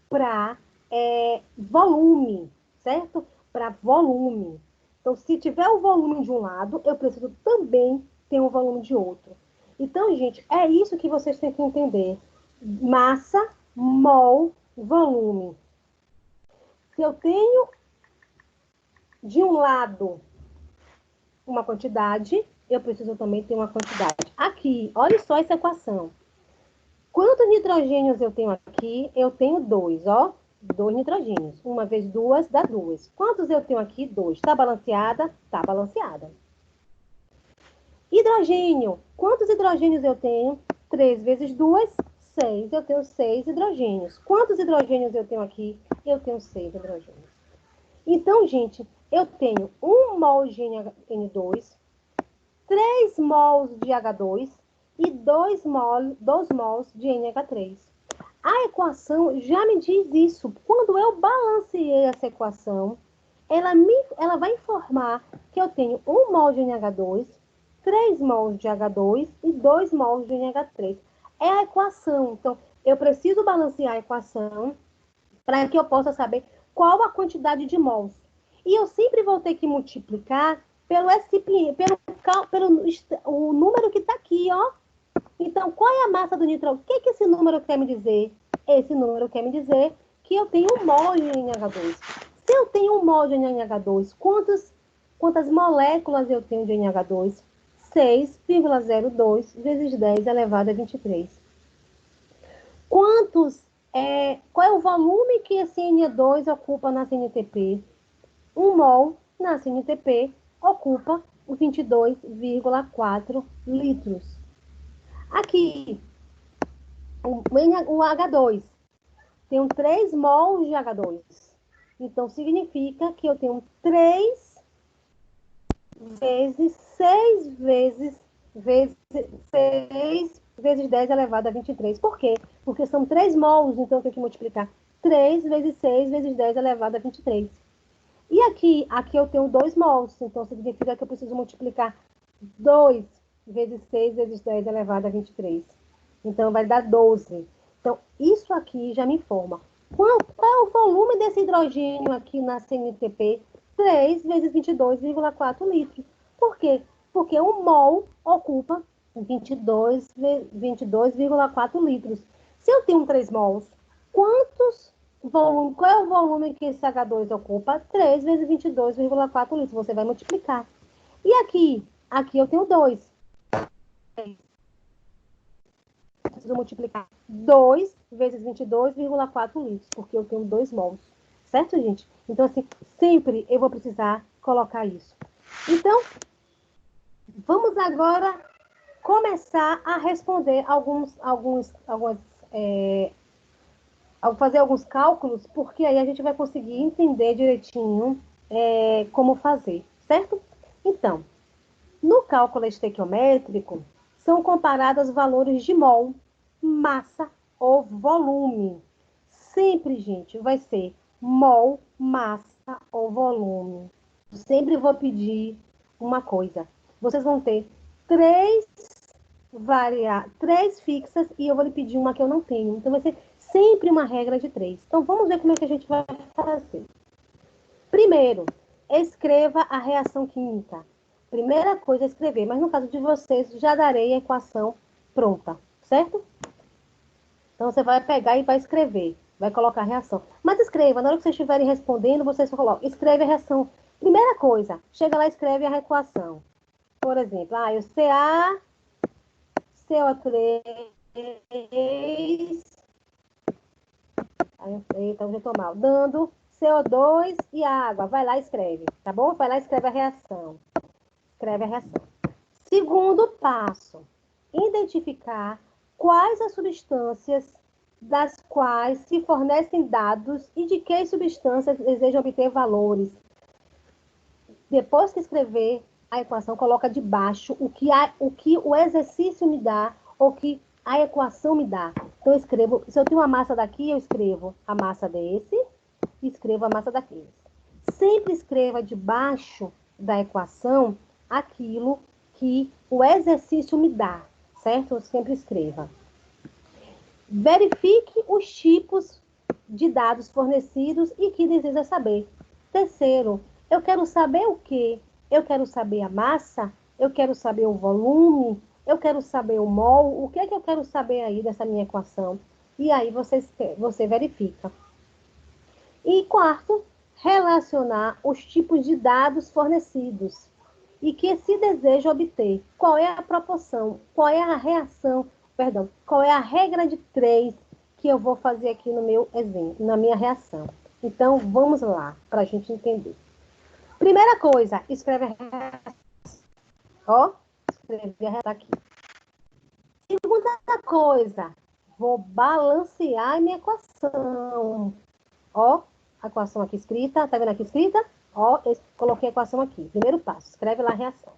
para volume, certo? Para volume. Então, se tiver o volume de um lado, eu preciso também ter o volume de outro. Então, gente, é isso que vocês têm que entender. Massa, mol, volume. Se eu tenho de um lado uma quantidade, eu preciso também ter uma quantidade. Aqui, olha só essa equação. Quantos nitrogênios eu tenho aqui? Eu tenho 2, ó. 2 nitrogênios. 1 vezes 2 dá 2. Quantos eu tenho aqui? 2. Está balanceada? Está balanceada. Hidrogênio. Quantos hidrogênios eu tenho? 3 vezes 2, 6. Eu tenho 6 hidrogênios. Quantos hidrogênios eu tenho aqui? Eu tenho 6 hidrogênios. Então, gente, eu tenho 1 mol de N2, 3 mols de H2 e 2 mols de NH3. A equação já me diz isso. Quando eu balanceei essa equação, ela vai informar que eu tenho 1 mol de NH2, 3 mols de H2 e 2 mols de NH3. É a equação. Então, eu preciso balancear a equação para que eu possa saber qual a quantidade de mols. E eu sempre vou ter que multiplicar pelo o número que está aqui, ó. Então, qual é a massa do nitrogênio? O que esse número quer me dizer? Esse número quer me dizer que eu tenho 1 mol de NH2. Se eu tenho 1 mol de NH2, quantas moléculas eu tenho de NH2? 6,02 vezes 10 elevado a 23. Qual é o volume que esse N2 ocupa na CNTP? 1 mol na CNTP ocupa 22,4 litros. Aqui, o H2. Tenho 3 mols de H2. Então, significa que eu tenho 3 vezes 6 vezes 10 elevado a 23. Por quê? Porque são 3 mols, então eu tenho que multiplicar 3 vezes 6 vezes 10 elevado a 23. E aqui eu tenho 2 mols, então significa que eu preciso multiplicar 2 vezes 6 vezes 10 elevado a 23. Então, vai dar 12. Então, isso aqui já me informa. Qual é o volume desse hidrogênio aqui na CNTP? 3 vezes 22,4 litros. Por quê? Porque 1 mol ocupa 22,4 litros. Se eu tenho 3 mols, qual é o volume que esse H2 ocupa? 3 vezes 22,4 litros. Você vai multiplicar. E aqui eu tenho 2. Preciso multiplicar 2 vezes 22,4 litros, porque eu tenho 2 mols. Certo, gente? Então, assim, sempre eu vou precisar colocar isso. Então, vamos agora começar a responder fazer alguns cálculos, porque aí a gente vai conseguir entender direitinho como fazer, certo? Então, no cálculo estequiométrico, são comparados valores de mol, massa ou volume. Sempre, gente, vai ser mol, massa ou volume. Sempre vou pedir uma coisa. Vocês vão ter 3 fixas e eu vou lhe pedir uma que eu não tenho. Então, vai ser sempre uma regra de 3. Então, vamos ver como é que a gente vai fazer. Primeiro, escreva a reação química. Primeira coisa é escrever, mas no caso de vocês, já darei a equação pronta, certo? Então, você vai pegar e vai escrever, vai colocar a reação. Mas escreva, na hora que vocês estiverem respondendo, vocês colocam, escreve a reação. Primeira coisa, chega lá e escreve a equação. Por exemplo, o Ca, CO3, eita, eu já estou mal, dando CO2 e água. Vai lá e escreve, tá bom? Vai lá e escreve a reação. Escreve a reação. Segundo passo, identificar quais as substâncias das quais se fornecem dados e de que substâncias desejam obter valores. Depois que escrever a equação, coloca debaixo o que o exercício me dá ou que a equação me dá. Então, eu escrevo, se eu tenho uma massa daqui, eu escrevo a massa desse e escrevo a massa daqueles. Sempre escreva debaixo da equação aquilo que o exercício me dá, certo? Eu sempre escreva. Verifique os tipos de dados fornecidos e que deseja saber. Terceiro, eu quero saber o quê? Eu quero saber a massa, eu quero saber o volume, eu quero saber o mol, o que é que eu quero saber aí dessa minha equação? E aí você verifica. E quarto, relacionar os tipos de dados fornecidos e que se deseja obter. Qual é a proporção? Qual é a reação? Perdão, qual é a regra de 3 que eu vou fazer aqui no meu exemplo, na minha reação? Então, vamos lá, para a gente entender. Primeira coisa, escreve a reação. Ó, escrevi a reação aqui. Segunda coisa, vou balancear a minha equação. Ó, a equação aqui escrita, tá vendo aqui escrita? Ó, eu coloquei a equação aqui. Primeiro passo, escreve lá a reação.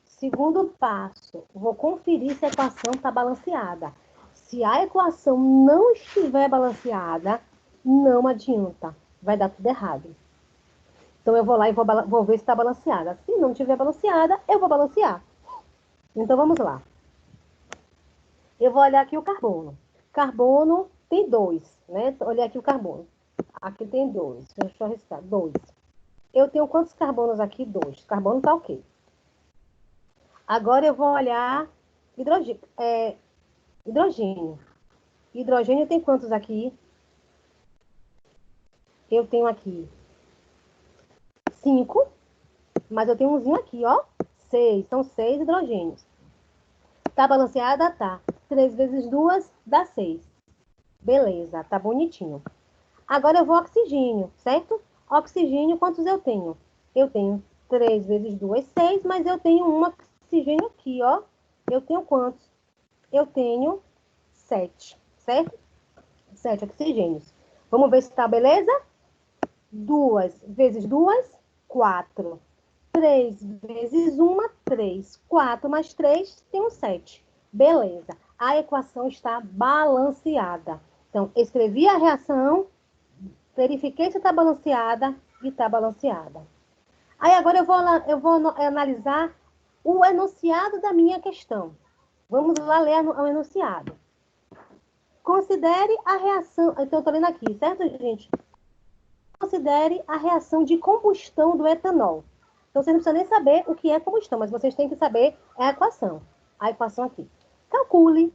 Segundo passo, vou conferir se a equação está balanceada. Se a equação não estiver balanceada, não adianta, vai dar tudo errado. Então, eu vou lá e vou ver se está balanceada. Se não estiver balanceada, eu vou balancear. Então, vamos lá. Eu vou olhar aqui o carbono. Carbono tem 2, né? Olhei aqui o carbono. Aqui tem 2. Deixa eu arriscar. 2. Eu tenho quantos carbonos aqui? 2. Carbono tá ok. Agora eu vou olhar hidrogênio. Hidrogênio tem quantos aqui? Eu tenho aqui 5, mas eu tenho umzinho aqui, ó. 6. São 6 hidrogênios. Tá balanceada? Tá. 3 vezes 2 dá 6. Beleza, tá bonitinho. Agora eu vou oxigênio, certo? Oxigênio, quantos eu tenho? Eu tenho 3 vezes 2, 6, mas eu tenho um oxigênio aqui, ó. Eu tenho quantos? Eu tenho 7, certo? 7 oxigênios. Vamos ver se tá beleza? 2 vezes 2, 4. 3 vezes 1, 3. 4 mais 3, tem 7. Beleza. A equação está balanceada. Então, escrevi a reação, verifiquei se está balanceada e está balanceada. Aí, agora eu vou analisar o enunciado da minha questão. Vamos lá ler o enunciado. Considere a reação... Então, eu estou lendo aqui, certo, gente? Considere a reação de combustão do etanol. Então, vocês não precisam nem saber o que é combustão, mas vocês têm que saber a equação. A equação aqui. Calcule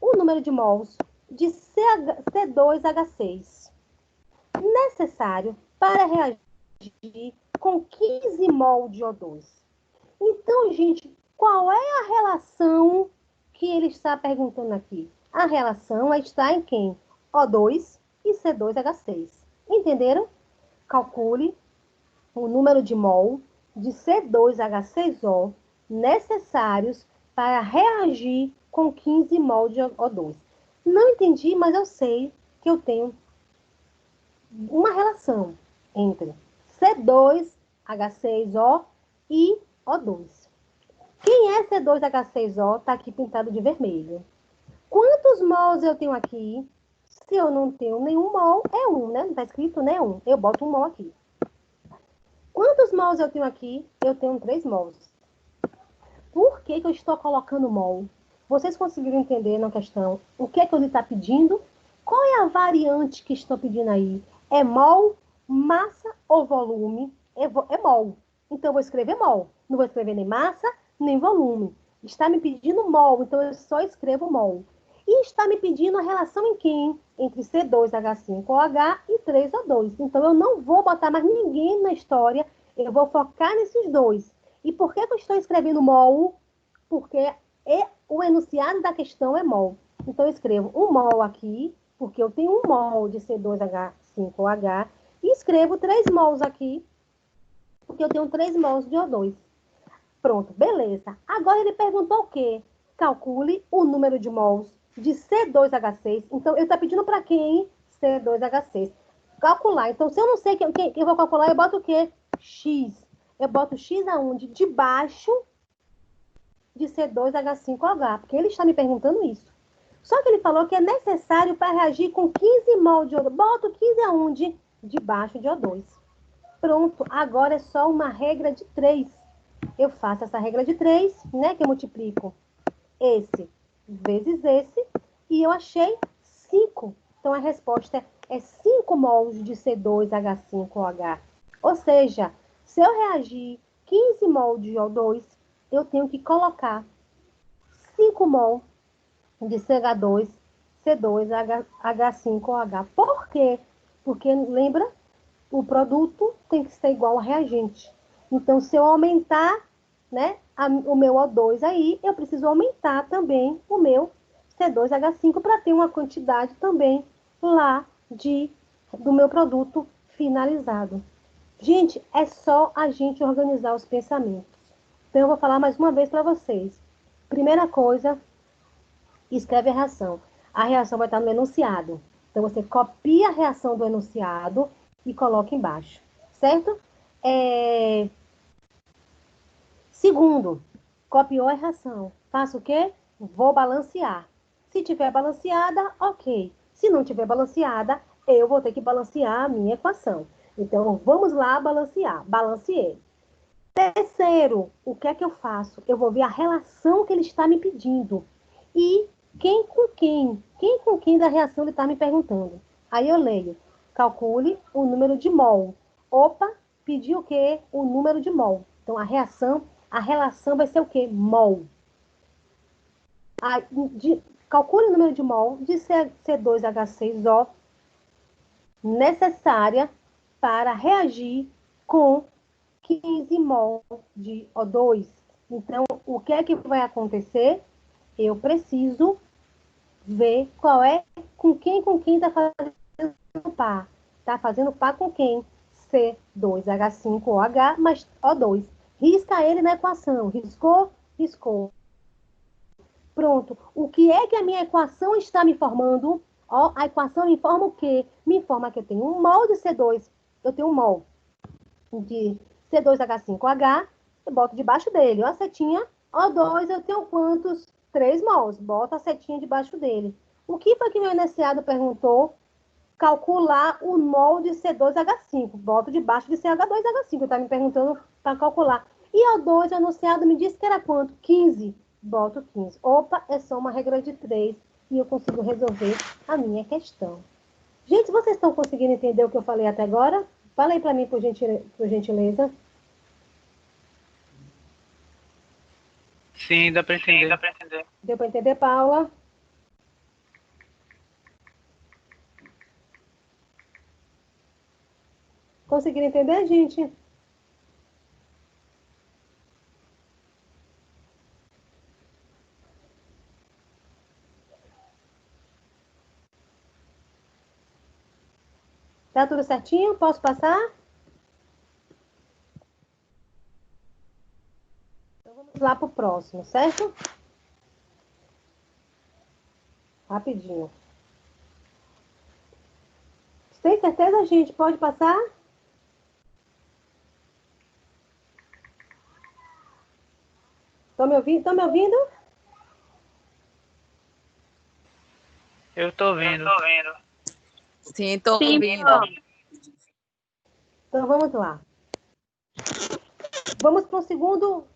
o número de mols de C2H6 necessário para reagir com 15 mol de O2. Então, gente, qual é a relação que ele está perguntando aqui? A relação está em quem? O2 e C2H6. Entenderam? Calcule o número de mol de C2H6O necessários para reagir com 15 mol de O2. Não entendi, mas eu sei que eu tenho uma relação entre C2H6O e O2. Quem é C2H6O? Está aqui pintado de vermelho. Quantos mols eu tenho aqui? Se eu não tenho nenhum mol, é 1, né? Não está escrito, né? 1. Eu boto um mol aqui. Quantos mols eu tenho aqui? Eu tenho 3 mols. Por que eu estou colocando mol? Vocês conseguiram entender na questão o que é que ele está pedindo? Qual é a variante que estou pedindo aí? É mol, massa ou volume? É mol. Então, eu vou escrever mol. Não vou escrever nem massa, nem volume. Está me pedindo mol, então eu só escrevo mol. E está me pedindo a relação em quem? Entre C2H5OH e 3O2. Então, eu não vou botar mais ninguém na história. Eu vou focar nesses dois. E por que eu estou escrevendo mol? Porque o enunciado da questão é mol. Então, eu escrevo um mol aqui, porque eu tenho um mol de C2H5OH E escrevo 3 mols aqui, porque eu tenho 3 mols de O2. Pronto, beleza. Agora ele perguntou o quê? Calcule o número de mols de C2H6. Então, ele está pedindo para quem? C2H6. Calcular. Então, se eu não sei quem eu vou calcular, eu boto o quê? X. Eu boto X aonde? Debaixo de C2H5OH, porque ele está me perguntando isso. Só que ele falou que é necessário para reagir com 15 mol de O2. Boto 15 aonde? Debaixo de O2. Pronto, agora é só uma regra de 3. Eu faço essa regra de 3, né? Que eu multiplico esse vezes esse, e eu achei 5. Então, a resposta é 5 mols de C2H5OH. Ou seja, se eu reagir 15 mol de O2, eu tenho que colocar 5 mol de CH2, C2H5OH. Por quê? Porque, lembra, o produto tem que ser igual ao reagente. Então, se eu aumentar, né, o meu O2 aí, eu preciso aumentar também o meu C2H5 para ter uma quantidade também lá do meu produto finalizado. Gente, é só a gente organizar os pensamentos. Então, eu vou falar mais uma vez para vocês. Primeira coisa, escreve a reação. A reação vai estar no enunciado. Então, você copia a reação do enunciado e coloca embaixo, certo? Segundo, copiou a reação. Faço o quê? Vou balancear. Se tiver balanceada, ok. Se não tiver balanceada, eu vou ter que balancear a minha equação. Então, vamos lá balancear. Balanceei. Terceiro, o que é que eu faço? Eu vou ver a relação que ele está me pedindo. E quem com quem? Quem com quem da reação ele está me perguntando? Aí eu leio. Calcule o número de mol. Opa, pediu o quê? O número de mol. Então, a relação vai ser o quê? Mol. Calcule o número de mol de C2H6O necessária para reagir com 15 mol de O2. Então, o que é que vai acontecer? Eu preciso ver com quem está fazendo par. Está fazendo par com quem? C2H5OH mais O2. Risca ele na equação. Riscou? Riscou. Pronto. O que é que a minha equação está me informando? Ó, a equação me informa o quê? Me informa que eu tenho um mol de C2. Eu tenho um mol de C2H5OH. Eu boto debaixo dele. Ó, a setinha. O2, eu tenho quantos? 3 mols. Bota a setinha debaixo dele. O que foi que meu enunciado perguntou? Calcular o mol de C2H5. Boto debaixo de CH2H5. Está me perguntando para calcular. E O2, o enunciado me disse que era quanto? 15. Boto 15. Opa, é só uma regra de 3 e eu consigo resolver a minha questão. Gente, vocês estão conseguindo entender o que eu falei até agora? Fala aí para mim, por gentileza. Sim, dá para entender. Deu para entender, Paula? Conseguiram entender, gente? Tá tudo certinho? Posso passar? Então vamos lá para o próximo, certo? Rapidinho. Tem certeza, gente? Pode passar? Estão me ouvindo? Eu tô vendo. Sim, tô ouvindo. Então vamos lá. Vamos para o segundo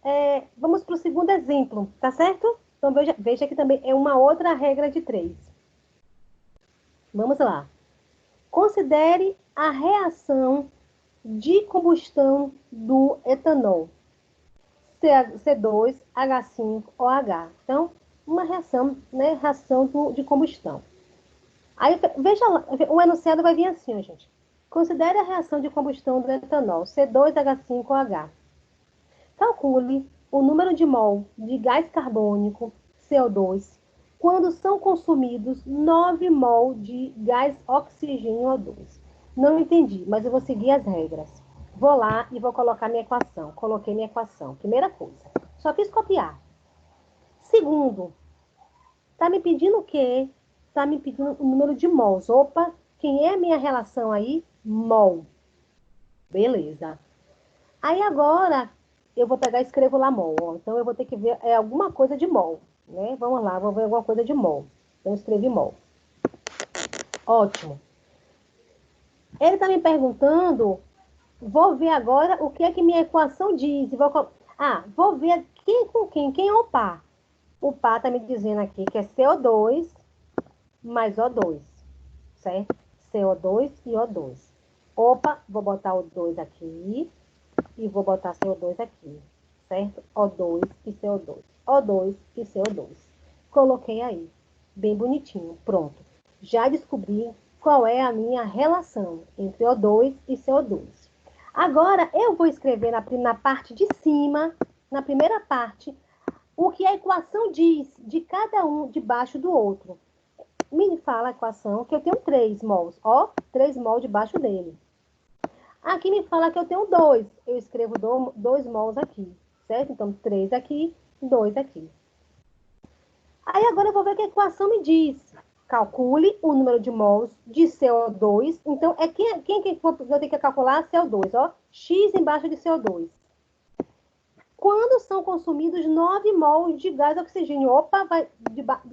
exemplo, tá certo? Então veja que também é uma outra regra de 3. Vamos lá. Considere a reação de combustão do etanol. C2H5OH. Então, uma reação, né? Reação de combustão. Aí, veja lá, o enunciado vai vir assim, ó, gente. Considere a reação de combustão do etanol, C2H5OH. Calcule o número de mol de gás carbônico, CO2, quando são consumidos 9 mol de gás oxigênio O2. Não entendi, mas eu vou seguir as regras. Vou lá e vou colocar minha equação. Coloquei minha equação. Primeira coisa. Só fiz copiar. Segundo, tá me pedindo o quê? Tá me pedindo o número de mols. Opa, quem é a minha relação aí? Mol. Beleza. Aí agora, eu vou pegar e escrevo lá mol. Ó. Então, eu vou ter que ver alguma coisa de mol. Né? Vamos lá, vou ver alguma coisa de mol. Então, eu escrevi mol. Ótimo. Ele está me perguntando, vou ver agora o que é que minha equação diz. Vou ver quem com quem. Quem é o par? O par está me dizendo aqui que é CO2 mais O2, certo? CO2 e O2. Opa, vou botar o 2 aqui e vou botar CO2 aqui, certo? O2 e CO2. O2 e CO2. Coloquei aí, bem bonitinho, pronto. Já descobri qual é a minha relação entre O2 e CO2. Agora, eu vou escrever na parte de cima, na primeira parte, o que a equação diz de cada um debaixo do outro. Me fala a equação que eu tenho 3 mols. Ó, 3 mols debaixo dele. Aqui me fala que eu tenho 2. Eu escrevo 2 mols aqui, certo? Então, 3 aqui, 2 aqui. Aí agora eu vou ver o que a equação me diz. Calcule o número de mols de CO2. Então, quem que eu tenho que calcular? CO2, ó. X embaixo de CO2. Quando são consumidos 9 mols de gás oxigênio? Opa,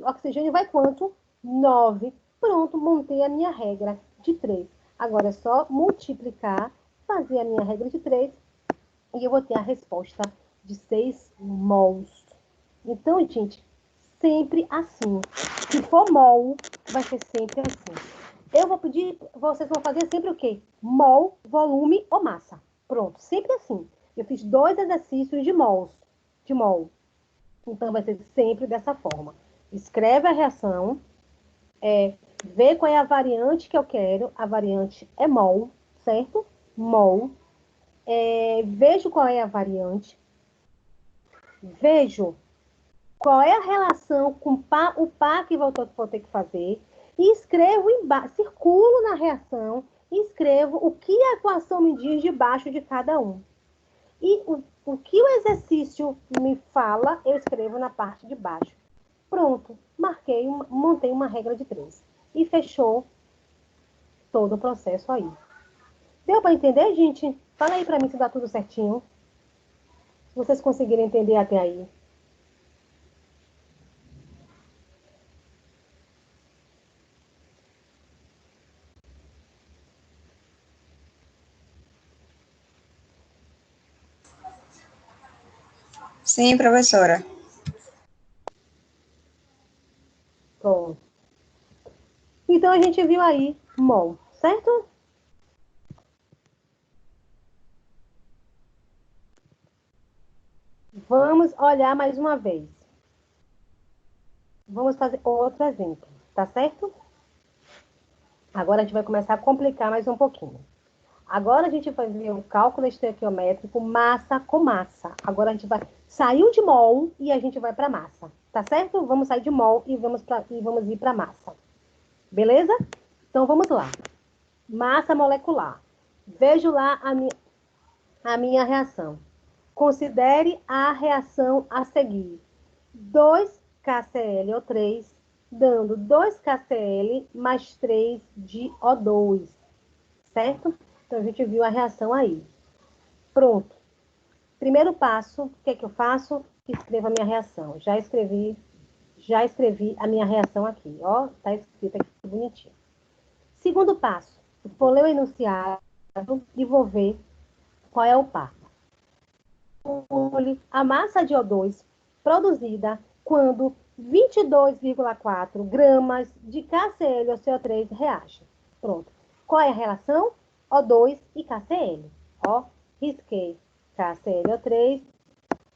oxigênio vai quanto? 9. Pronto, montei a minha regra de 3. Agora é só multiplicar, fazer a minha regra de 3 e eu vou ter a resposta de 6 mols. Então, gente, sempre assim. Se for mol, vai ser sempre assim. Eu vou pedir, vocês vão fazer sempre o quê? Mol, volume ou massa. Pronto, sempre assim. Eu fiz 2 exercícios de mols, de mol. Então, vai ser sempre dessa forma. Escreve a reação, vê qual é a variante que eu quero. A variante é mol, certo? Mol. Vejo qual é a variante. Vejo qual é a relação com o par que vou ter que fazer. E escrevo embaixo, circulo na reação e escrevo o que a equação me diz debaixo de cada um. E o que o exercício me fala, eu escrevo na parte de baixo. Pronto, montei uma regra de 3. E fechou todo o processo aí. Deu para entender, gente? Fala aí para mim se dá tudo certinho. Se vocês conseguirem entender até aí. Sim, professora. Pronto. Então, a gente viu aí mol, certo? Vamos olhar mais uma vez. Vamos fazer outro exemplo, tá certo? Agora a gente vai começar a complicar mais um pouquinho. Agora a gente vai ver o cálculo estequiométrico massa com massa. Agora a gente vai sair de mol e a gente vai para massa, tá certo? Vamos sair de mol e vamos ir para massa. Beleza? Então vamos lá. Massa molecular. Vejo lá a minha reação. Considere a reação a seguir. 2KClO3 dando 2KCl mais 3 de O2, certo? Então, a gente viu a reação aí. Pronto. Primeiro passo, o que é que eu faço? Escrevo a minha reação. Já escrevi a minha reação aqui, ó. Tá escrito aqui bonitinho. Segundo passo, vou ler o enunciado e vou ver qual é o par. A massa de O2 produzida quando 22,4 gramas de KCl ou CO3 reagem. Pronto. Qual é a relação? O2 e KCl. Ó, risquei KClO3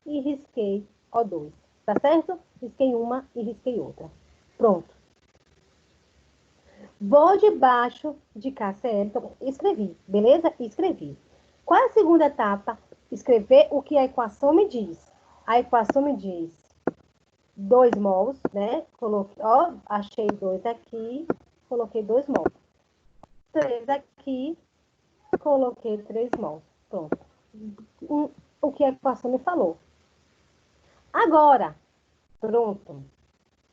e risquei O2. Tá certo? Risquei uma e risquei outra. Pronto. Vou debaixo de KCl. Então, escrevi, beleza? Escrevi. Qual é a segunda etapa? Escrever o que a equação me diz. A equação me diz 2 mols, né? Coloquei, ó, achei 2 aqui, coloquei 2 mols. 3 aqui, coloquei 3 mols. Pronto. O que a equação me falou. Agora, pronto.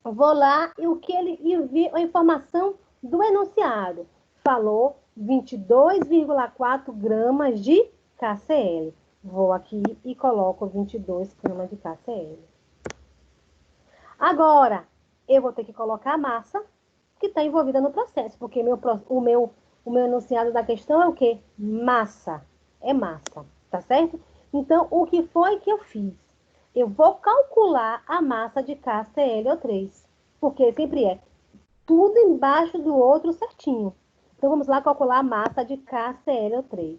Vou lá e o que ele enviou a informação do enunciado. Falou 22,4 gramas de KCl. Vou aqui e coloco 22 gramas de KCl. Agora, eu vou ter que colocar a massa que está envolvida no processo, porque o meu enunciado da questão é o quê? Massa. É massa, tá certo? Então, o que foi que eu fiz? Eu vou calcular a massa de KClO3, porque sempre é tudo embaixo do outro certinho. Então, vamos lá calcular a massa de KClO3.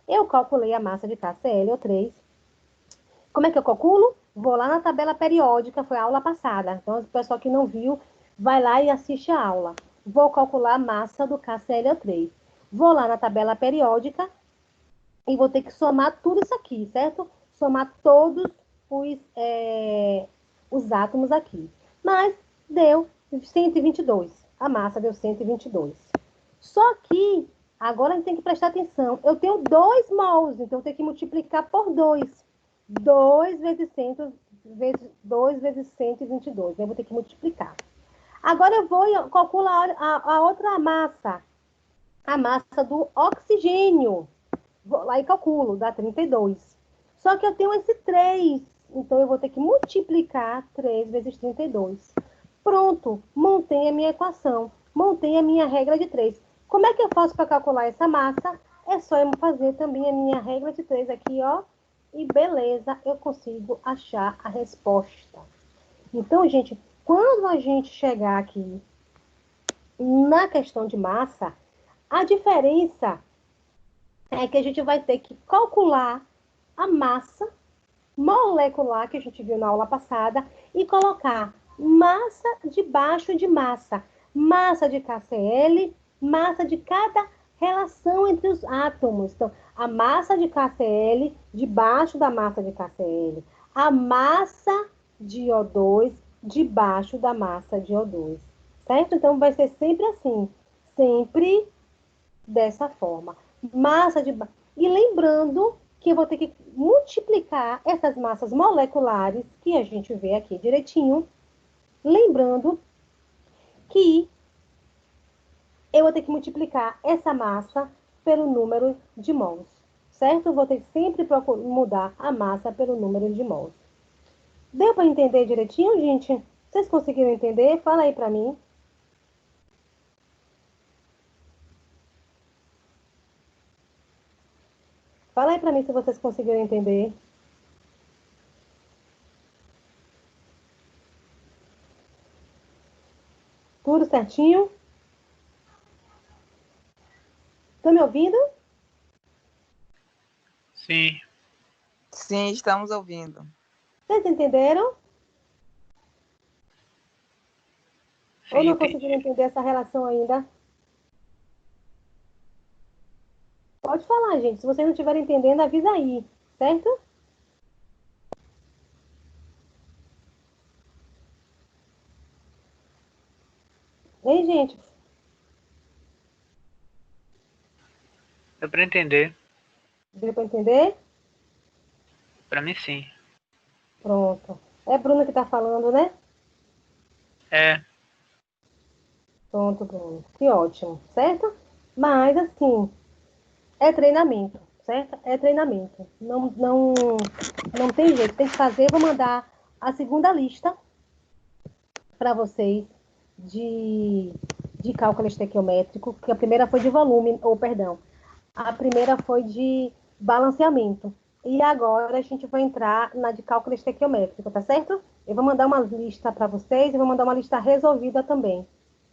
Eu calculei a massa de KClO3. Como é que eu calculo? Vou lá na tabela periódica, foi a aula passada. Então, o pessoal que não viu, vai lá e assiste a aula. Vou calcular a massa do KClO3. Vou lá na tabela periódica e vou ter que somar tudo isso aqui, certo? Somar todos os átomos aqui. Mas deu 122. A massa deu 122. Só que, agora a gente tem que prestar atenção. Eu tenho 2 mols, então eu tenho que multiplicar por 2. 2 vezes 122. Eu vou ter que multiplicar. Agora eu vou calcular a outra massa. A massa do oxigênio. Vou lá e calculo, dá 32. Só que eu tenho esse 3. Então, eu vou ter que multiplicar 3 vezes 32. Pronto, montei a minha equação. Montei a minha regra de 3. Como é que eu faço para calcular essa massa? É só eu fazer também a minha regra de 3 aqui, ó. E beleza, eu consigo achar a resposta. Então, gente, quando a gente chegar aqui na questão de massa, a diferença é que a gente vai ter que calcular a massa molecular que a gente viu na aula passada e colocar massa debaixo de massa. Massa de KCl, massa de cada relação entre os átomos. Então, a massa de KCl debaixo da massa de KCl. A massa de O2 debaixo da massa de O2. Certo? Então, vai ser sempre assim. Sempre dessa forma. Massa de... E lembrando que eu vou ter que multiplicar essas massas moleculares, que a gente vê aqui direitinho. Lembrando que eu vou ter que multiplicar essa massa pelo número de mols. Certo? Eu vou ter que sempre mudar a massa pelo número de mols. Deu para entender direitinho, gente? Vocês conseguiram entender? Fala aí para mim. Fala aí para mim se vocês conseguiram entender. Tudo certinho? Estão me ouvindo? Sim. Sim, estamos ouvindo. Vocês entenderam? Sim, Ou não entendi. conseguiram entender essa relação ainda? Pode falar, gente. Se vocês não estiverem entendendo, avisa aí, certo? Ei, gente. Deu pra entender? Deu para entender? Pra mim, sim. Pronto. É Bruno que está falando, né? É. Pronto, Bruno. Que ótimo, certo? Mas, assim, é treinamento, certo? É treinamento. Não tem jeito. Tem que fazer. Vou mandar a segunda lista para vocês de cálculo estequiométrico, que a primeira foi de volume, ou perdão, a primeira foi de balanceamento. E agora a gente vai entrar na de cálculo estequiométrico, tá certo? Eu vou mandar uma lista para vocês e vou mandar uma lista resolvida também,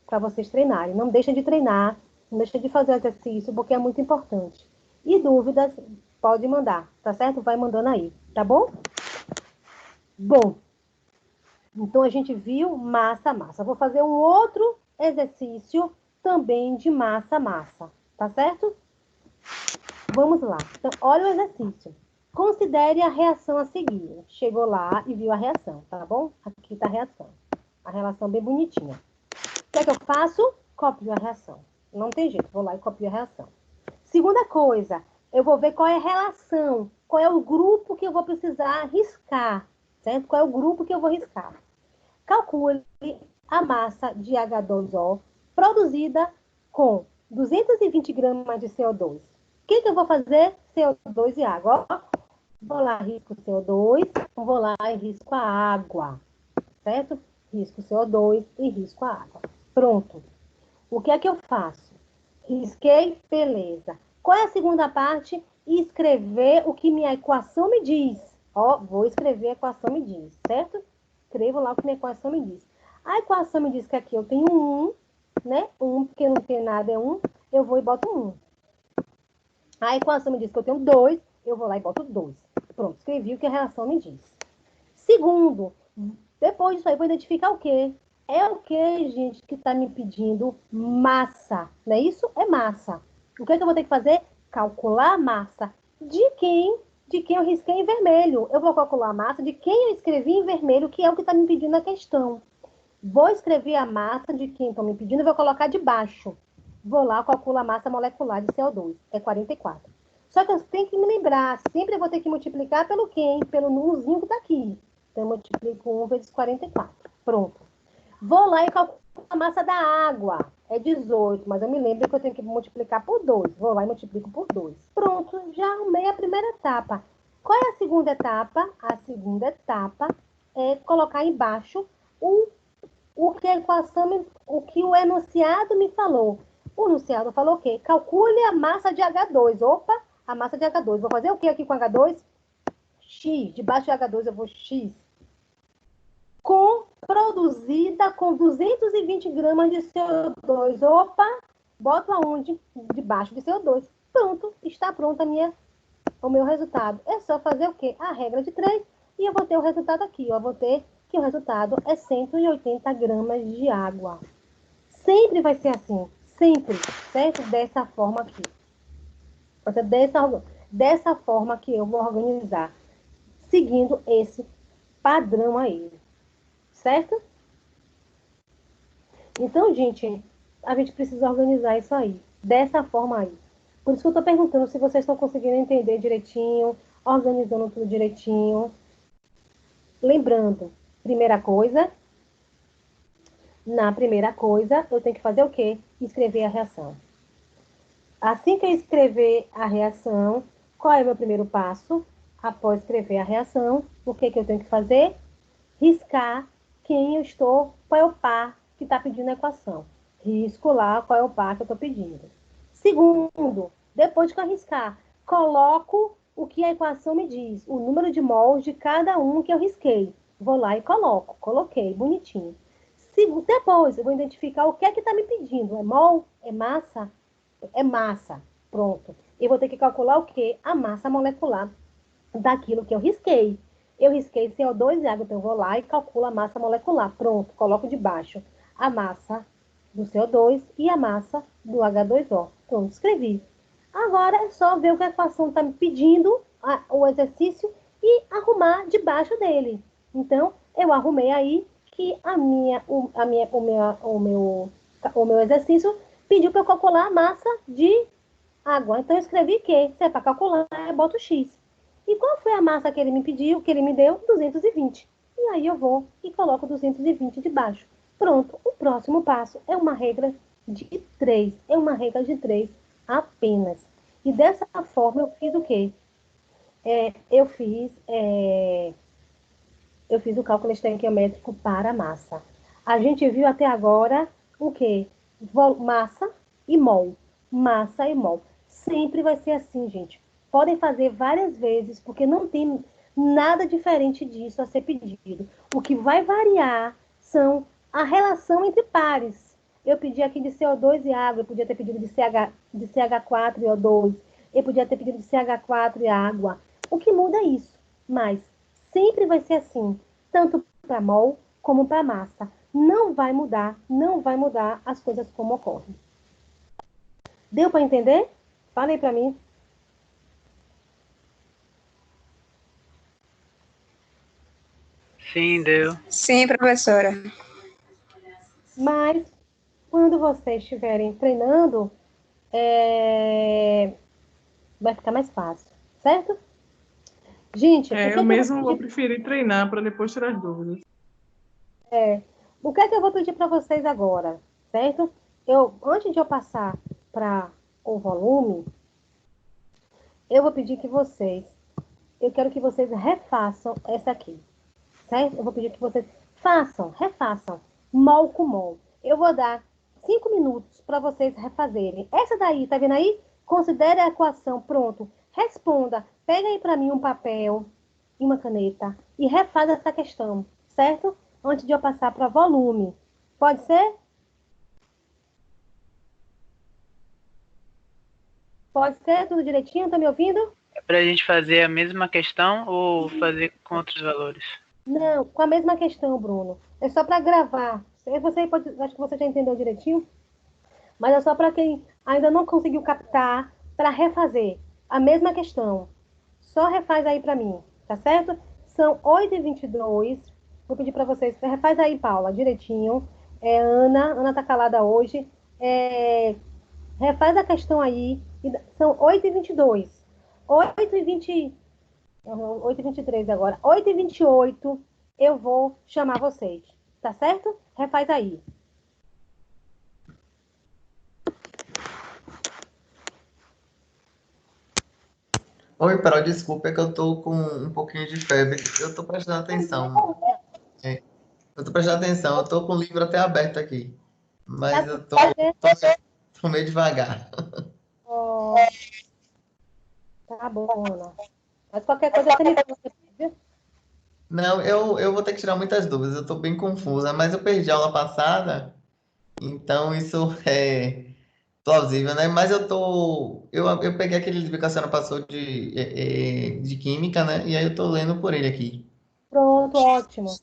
para vocês treinarem. Não deixem de treinar, não deixem de fazer o exercício, porque é muito importante. E dúvidas, pode mandar, tá certo? Vai mandando aí, tá bom? Bom, então a gente viu massa. Vou fazer um outro exercício também de massa, tá certo? Vamos lá. Então, olha o exercício. Considere a reação a seguir. Chegou lá e viu a reação, tá bom? Aqui está a reação. A relação bem bonitinha. O que é que eu faço? Copio a reação. Não tem jeito, vou lá e copio a reação. Segunda coisa, eu vou ver qual é a relação, qual é o grupo que eu vou precisar riscar, certo? Qual é o grupo que eu vou riscar. Calcule a massa de H2O produzida com 220 gramas de CO2. O que eu vou fazer? CO2 e água. Ó, vou lá, risco o CO2, vou lá e risco a água, certo? Risco o CO2 e risco a água. Pronto. O que é que eu faço? Risquei, beleza. Qual é a segunda parte? Escrever o que minha equação me diz. Ó, vou escrever a equação me diz, certo? Escrevo lá o que minha equação me diz. A equação me diz que aqui eu tenho 1, né? 1, porque não tem nada, é 1. Eu vou e boto 1. A equação me diz que eu tenho 2, eu vou lá e boto 2. Pronto, escrevi o que a reação me diz. Segundo, depois disso aí, eu vou identificar o quê? É o que, gente, que está me pedindo massa, não é isso? É massa. O que é que eu vou ter que fazer? Calcular a massa. De quem? De quem eu risquei em vermelho. Eu vou calcular a massa de quem eu escrevi em vermelho, que é o que está me pedindo na questão. Vou escrever a massa de quem estão me pedindo e vou colocar debaixo. Vou lá, calculo a massa molecular de CO2. É 44. Só que eu tenho que me lembrar, sempre eu vou ter que multiplicar pelo quem? Pelo númerozinho que está aqui. Então, eu multiplico 1 vezes 44. Pronto. Vou lá e calculo a massa da água. É 18, mas eu me lembro que eu tenho que multiplicar por 2. Vou lá e multiplico por 2. Pronto, já arrumei a primeira etapa. Qual é a segunda etapa? A segunda etapa é colocar embaixo o que a equação, o que o enunciado me falou. O enunciado falou o quê? Calcule a massa de H2. Opa, a massa de H2. Vou fazer o que aqui com H2? X. Debaixo de H2 eu vou X. Produzida com 220 gramas de CO2. Opa, boto aonde? Debaixo de CO2. Pronto, está pronto o meu resultado. É só fazer o quê? A regra de 3 e eu vou ter o resultado aqui. Eu vou ter que o resultado é 180 gramas de água. Sempre vai ser assim. Sempre, certo? Dessa forma aqui. Dessa forma que eu vou organizar. Seguindo esse padrão aí. Certo? Então, gente, a gente precisa organizar isso aí. Dessa forma aí. Por isso que eu estou perguntando se vocês estão conseguindo entender direitinho, organizando tudo direitinho. Lembrando, na primeira coisa, eu tenho que fazer o quê? Escrever a reação. Assim que eu escrever a reação, qual é o meu primeiro passo? Após escrever a reação, o que eu tenho que fazer? Riscar quem eu estou, qual é o par que está pedindo a equação. Risco lá qual é o par que eu estou pedindo. Segundo, depois que eu riscar, coloco o que a equação me diz, o número de mols de cada um que eu risquei. Vou lá e coloquei, bonitinho. Depois, eu vou identificar o que é que está me pedindo. É mol? É massa? É massa. Pronto. Eu vou ter que calcular o quê? A massa molecular daquilo que eu risquei. Eu risquei CO2 e água, então eu vou lá e calculo a massa molecular. Pronto, coloco debaixo a massa do CO2 e a massa do H2O. Pronto, escrevi. Agora é só ver o que a equação está me pedindo, o exercício, e arrumar debaixo dele. Então, eu arrumei aí que o meu exercício pediu para eu calcular a massa de água. Então, eu escrevi que, se é para calcular, eu boto X. E qual foi a massa que ele me pediu, que ele me deu? 220. E aí eu vou e coloco 220 debaixo. Pronto, o próximo passo é uma regra de 3. É uma regra de 3 apenas. E dessa forma eu fiz o quê? Eu fiz o cálculo estequiométrico para a massa. A gente viu até agora o quê? Massa e mol. Massa e mol. Sempre vai ser assim, gente. Podem fazer várias vezes, porque não tem nada diferente disso a ser pedido. O que vai variar são a relação entre pares. Eu pedi aqui de CO2 e água, eu podia ter pedido de CH4 e O2, eu podia ter pedido de CH4 e água. O que muda é isso. Mas sempre vai ser assim, tanto para mol como para massa. Não vai mudar as coisas como ocorrem. Deu para entender? Falei para mim. Sim, deu. Sim, professora. Mas, quando vocês estiverem treinando, vai ficar mais fácil, certo? Gente, o que é Eu que eu vou mesmo vou pedir? preferir treinar para depois tirar as dúvidas. O que é que eu vou pedir para vocês agora, certo? Antes de eu passar para o volume, eu vou pedir que eu quero que vocês refaçam essa aqui, certo? Eu vou pedir que vocês refaçam, mol com mol. Eu vou dar 5 minutos para vocês refazerem. Essa daí, tá vendo aí? Considere a equação, pronto. Responda. Pega aí para mim um papel e uma caneta e refaz essa questão, certo? Antes de eu passar para volume. Pode ser? Pode ser? Tudo direitinho? Tá me ouvindo? É pra gente fazer a mesma questão ou fazer com outros valores? Não, com a mesma questão, Bruno. É só para gravar. Você pode, acho que você já entendeu direitinho, mas é só para quem ainda não conseguiu captar, para refazer a mesma questão. Só refaz aí para mim, tá certo? São 8h22. Vou pedir para vocês, refaz aí, Paula, direitinho. Ana tá calada hoje. Refaz a questão aí. São 8h22. 8h20. 8h23 agora. 8h28, eu vou chamar vocês. Tá certo? Refaz aí. Oi, Carol, desculpa, é que eu tô com um pouquinho de febre. Eu tô prestando atenção. É, eu tô prestando atenção, eu tô com o livro até aberto aqui. Tá Mas tudo eu tô, certo? tô meio devagar. Ó, tá bom, Ana. Mas qualquer coisa você me fala, viu? Não, eu vou ter que tirar muitas dúvidas, eu tô bem confusa, mas eu perdi a aula passada, então isso é plausível, né? Mas eu peguei aquele livro que a senhora passou de química, né? E aí eu tô lendo por ele aqui. Pronto, ótimo.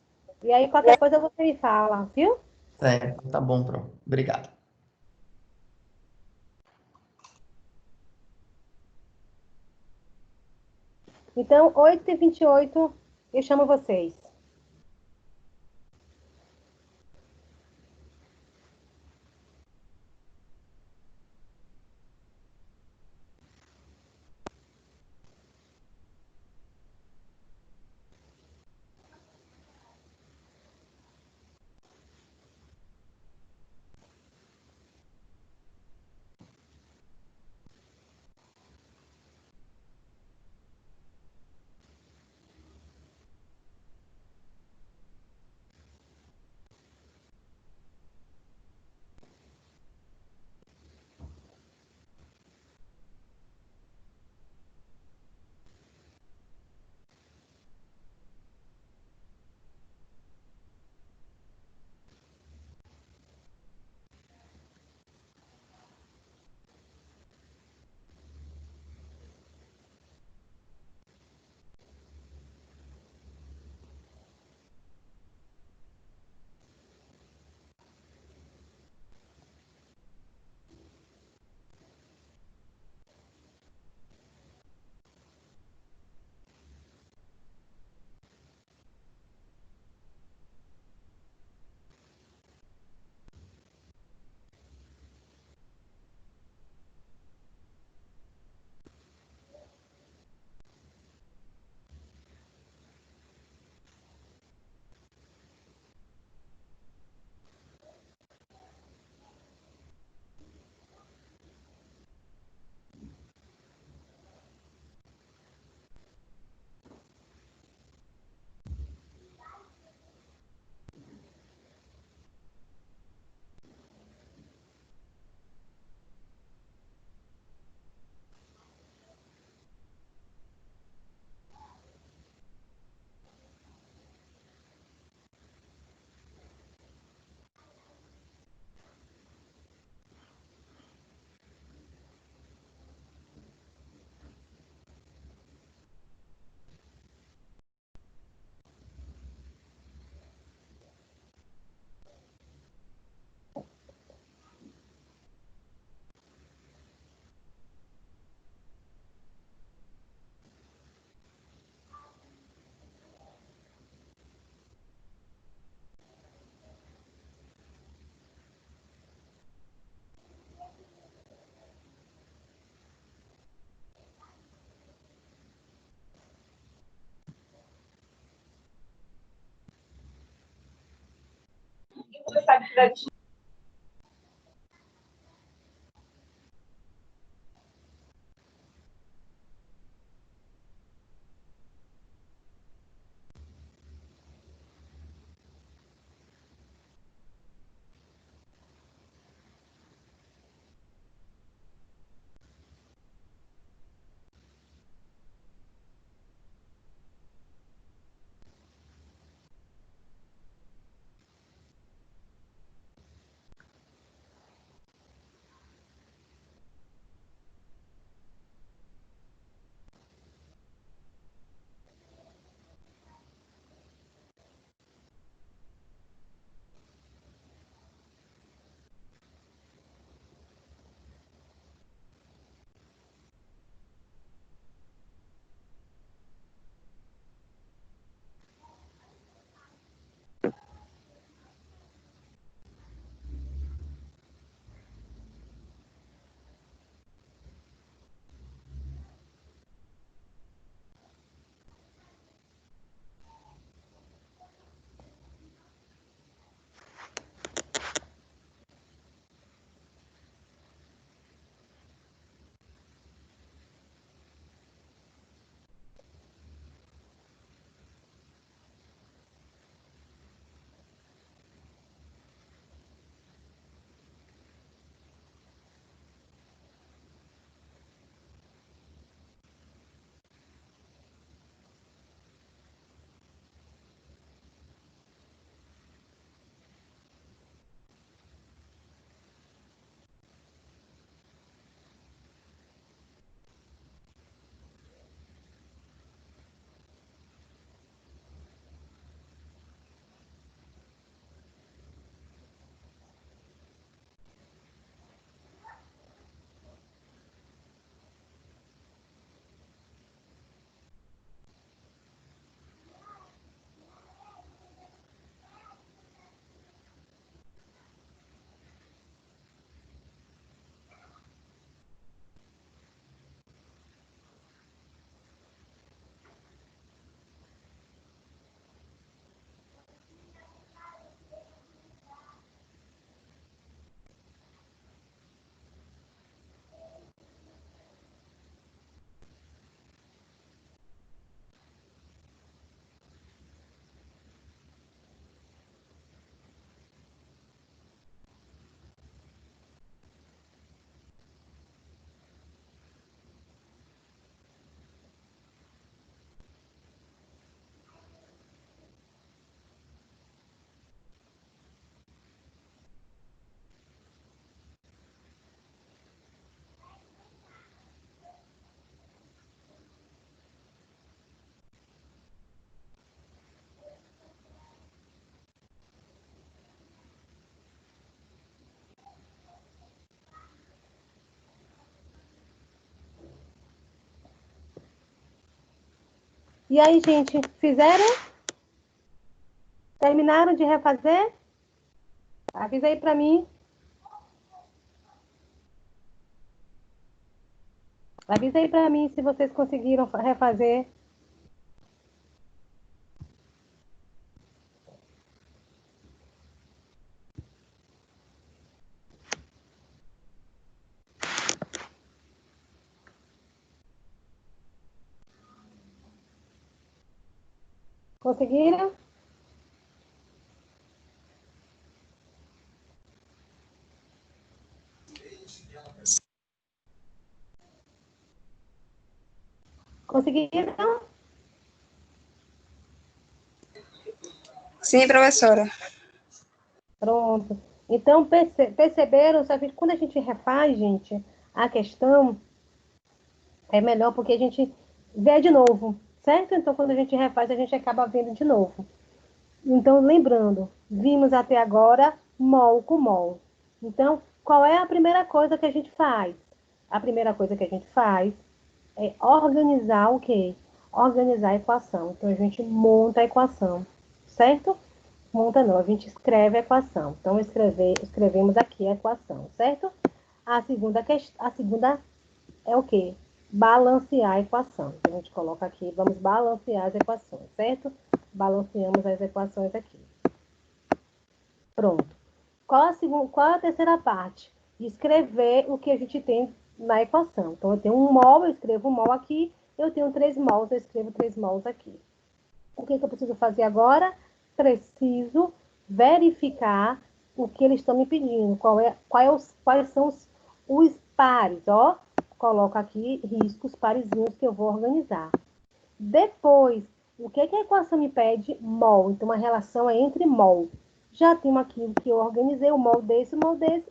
E aí, qualquer coisa você me fala, viu? Certo, tá bom, pronto. Obrigado. Então, 8h28, eu chamo vocês. E aí, gente, fizeram? Terminaram de refazer? Avisa aí para mim. Avisa aí para mim se vocês conseguiram refazer. Conseguiram? Conseguiram? Sim, professora. Pronto. Então, perceberam, sabe, quando a gente refaz, gente, a questão é melhor porque a gente vê de novo, certo? Então, quando a gente refaz, a gente acaba vendo de novo. Então, lembrando, vimos até agora mol com mol. Então, qual é a primeira coisa que a gente faz? A primeira coisa que a gente faz é organizar o quê? Organizar a equação. Então, a gente monta a equação, certo? Monta não, a gente escreve a equação. Então, escrevemos aqui a equação, certo? A segunda é o quê? Balancear a equação. Então, a gente coloca aqui, vamos balancear as equações, certo? Balanceamos as equações aqui. Pronto. qual é a terceira parte? Escrever o que a gente tem na equação. Então, eu tenho 1 mol, eu escrevo 1 mol aqui. Eu tenho 3 mols, eu escrevo 3 mols aqui. O que eu preciso fazer agora? Preciso verificar o que eles estão me pedindo. Quais são os pares, ó. Coloco aqui riscos, parezinhos que eu vou organizar. Depois, o que a equação me pede? Mol. Então, uma relação é entre mol. Já tenho aquilo que eu organizei, o mol desse,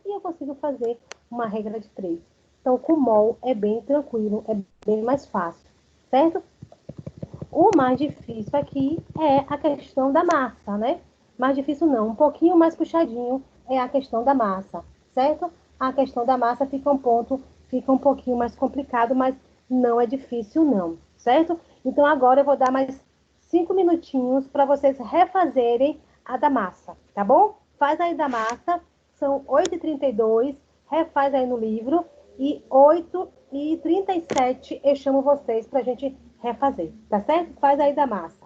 e eu consigo fazer uma regra de 3. Então, com mol é bem tranquilo, é bem mais fácil, certo? O mais difícil aqui é a questão da massa, né? Mais difícil não, um pouquinho mais puxadinho é a questão da massa, certo? A questão da massa fica um pouquinho mais complicado, mas não é difícil não, certo? Então agora eu vou dar mais 5 minutinhos para vocês refazerem a da massa, tá bom? Faz aí da massa, são 8h32, refaz aí no livro, e 8h37 eu chamo vocês para a gente refazer, tá certo? Faz aí da massa.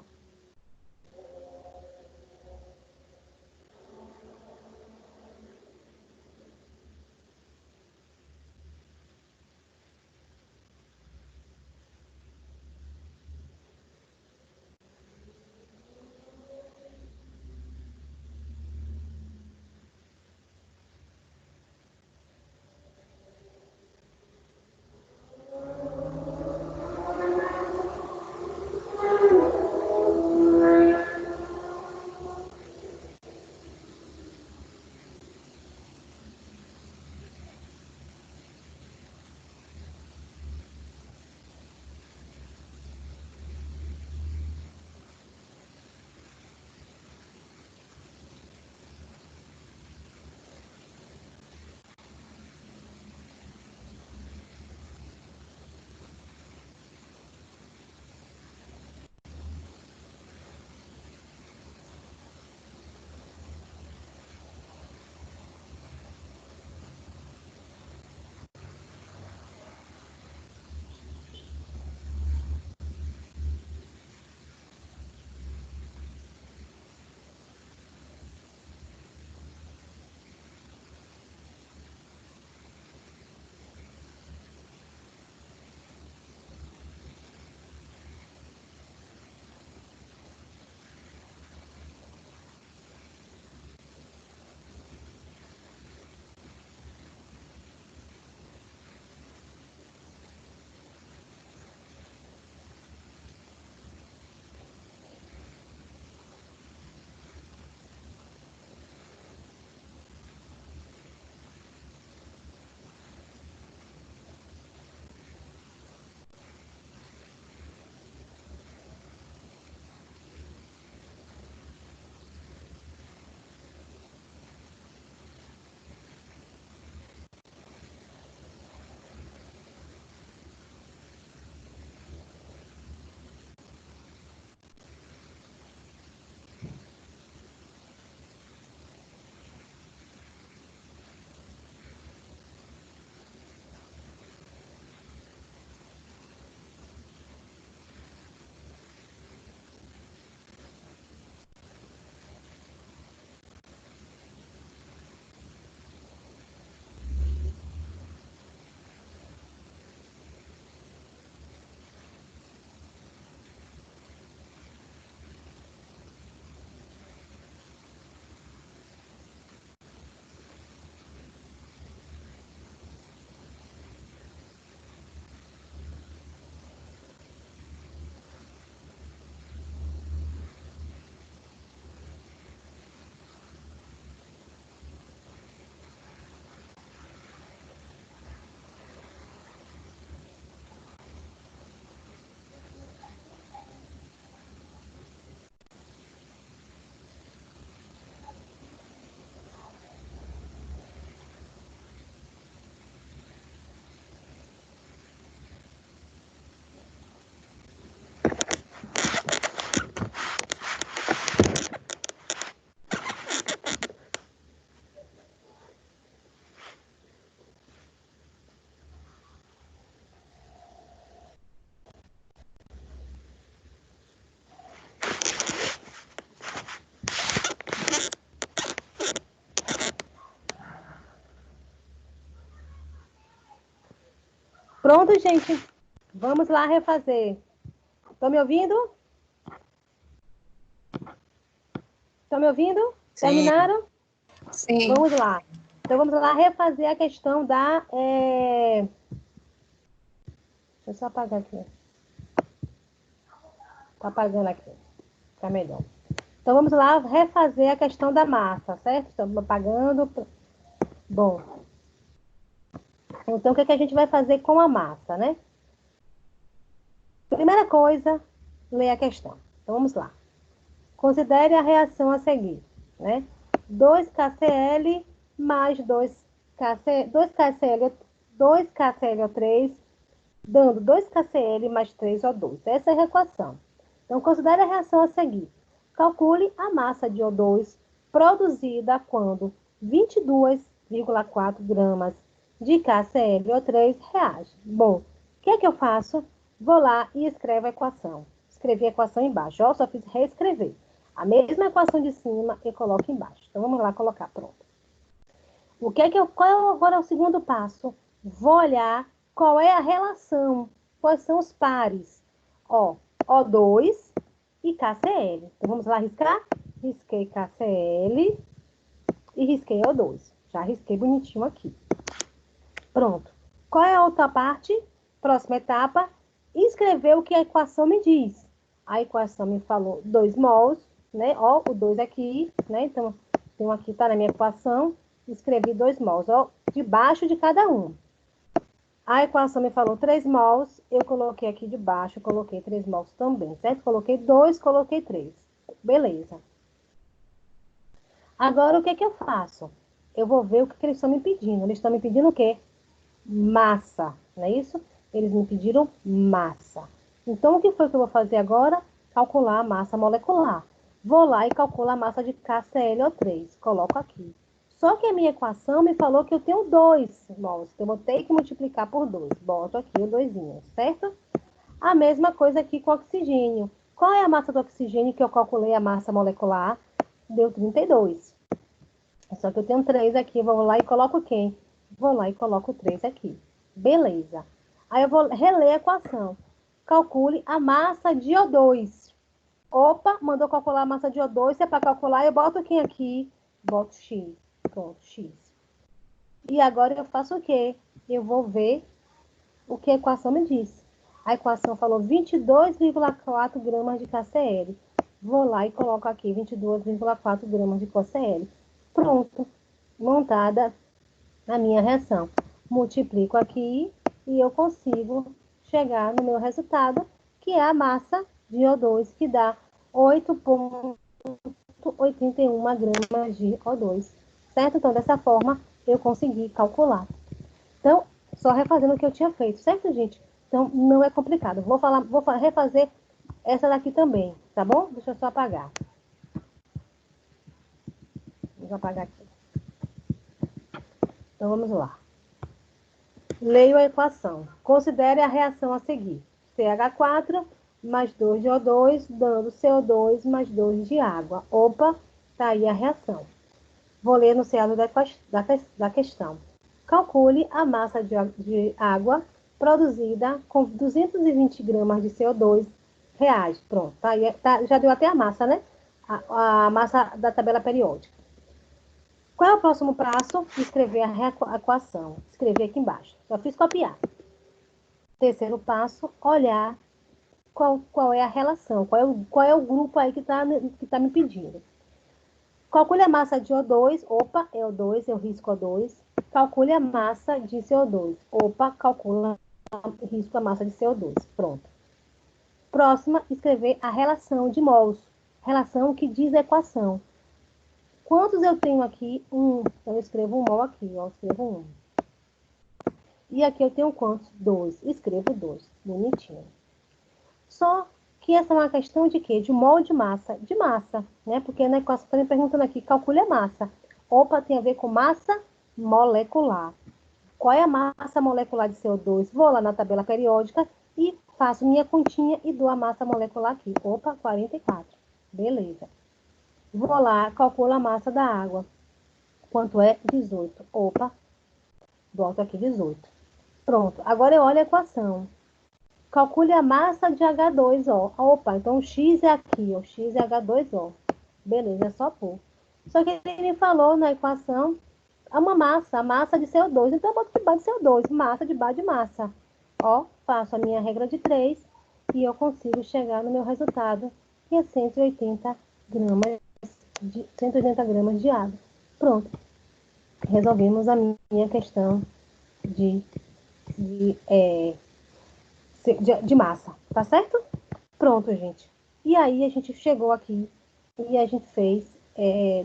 Pronto, gente. Vamos lá refazer. Estão me ouvindo? Estão me ouvindo? Sim. Terminaram? Sim. Vamos lá. Então, vamos lá refazer a questão da... Deixa eu só apagar aqui. Está apagando aqui. Fica melhor. Então, vamos lá refazer a questão da massa, certo? Estamos apagando. Bom. Então, o que, é que a gente vai fazer com a massa, né? Primeira coisa, ler a questão. Então, vamos lá. Considere a reação a seguir, né? 2KCl mais 2KClO3, dando 2KCl mais 3O2. Essa é a equação. Então, considere a reação a seguir. Calcule a massa de O2 produzida quando 22,4 gramas de KClO3 reage. Bom, o que é que eu faço? Vou lá e escrevo a equação. Escrevi a equação embaixo. Eu só fiz reescrever. A mesma equação de cima eu coloco embaixo. Então, vamos lá colocar. Pronto. Qual é agora o segundo passo? Vou olhar qual é a relação. Quais são os pares? Ó, O2 e KCl. Então, vamos lá riscar? Risquei KCl e risquei O2. Já risquei bonitinho aqui. Pronto. Qual é a outra parte? Próxima etapa, escrever o que a equação me diz. A equação me falou 2 mols, né? Ó, o 2 aqui, né? Então, tem um aqui, tá na minha equação. Escrevi 2 mols, ó, debaixo de cada um. A equação me falou 3 mols, eu coloquei aqui debaixo, coloquei 3 mols também, certo? Coloquei 2, coloquei 3. Beleza. Agora, o que é que eu faço? Eu vou ver o que eles estão me pedindo. Eles estão me pedindo o quê? Massa, não é isso? Eles me pediram massa. Então, o que foi que eu vou fazer agora? Calcular a massa molecular. Vou lá e calculo a massa de KClO3. Coloco aqui. Só que a minha equação me falou que eu tenho 2 mols. Então, eu vou ter que multiplicar por 2. Boto aqui o 2, certo? A mesma coisa aqui com o oxigênio. Qual é a massa do oxigênio que eu calculei a massa molecular? Deu 32. Só que eu tenho 3 aqui. Vou lá e coloco quem? Vou lá e coloco 3 aqui. Beleza. Aí eu vou reler a equação. Calcule a massa de O2. Opa, mandou calcular a massa de O2. Se é para calcular, eu boto quem aqui? Boto X. Pronto, X. E agora eu faço o quê? Eu vou ver o que a equação me disse. A equação falou 22,4 gramas de KCl. Vou lá e coloco aqui 22,4 gramas de KCl. Pronto. Montada a minha reação. Multiplico aqui e eu consigo chegar no meu resultado, que é a massa de O2, que dá 8,81 gramas de O2. Certo? Então, dessa forma, eu consegui calcular. Então, só refazendo o que eu tinha feito, certo, gente? Então, não é complicado. Vou refazer essa daqui também, tá bom? Deixa eu só apagar. Vou apagar aqui. Então, vamos lá. Leio a equação. Considere a reação a seguir. CH4 mais 2 de O2, dando CO2 mais 2 de água. Opa, tá aí a reação. Vou ler no enunciado da questão. Calcule a massa de água produzida com 220 gramas de CO2 reais. Pronto, tá aí, já deu até a massa, né? A massa da tabela periódica. Qual é o próximo passo? Escrever a equação. Escrever aqui embaixo. Só fiz copiar. Terceiro passo, olhar qual é a relação, qual é o grupo aí que tá me pedindo. Calcule a massa de O2. Opa, é O2, eu risco O2. Calcule a massa de CO2. Opa, risco a massa de CO2. Pronto. Próxima, escrever a relação de mols. Relação que diz a equação. Quantos eu tenho aqui? 1. Então, eu escrevo 1 mol aqui, ó. Escrevo 1. E aqui eu tenho quantos? 2. Escrevo 2. Bonitinho. Só que essa é uma questão de quê? De mol de massa. De massa, né? Porque na equação está me perguntando aqui, calcule a massa. Opa, tem a ver com massa molecular. Qual é a massa molecular de CO2? Vou lá na tabela periódica e faço minha continha e dou a massa molecular aqui. Opa, 44. Beleza. Vou lá, calculo a massa da água. Quanto é? 18. Opa, boto aqui 18. Pronto, agora eu olho a equação. Calcule a massa de H2O. Opa, então o X é aqui, o X é H2O. Beleza, é só pôr. Só que ele falou na equação uma massa, a massa de CO2. Então eu boto de bar de CO2, massa de bar de massa. Ó, faço a minha regra de 3 e eu consigo chegar no meu resultado, que é 180 gramas de água. Pronto. Resolvemos a minha questão de massa, tá certo? Pronto, gente. E aí a gente chegou aqui e a gente fez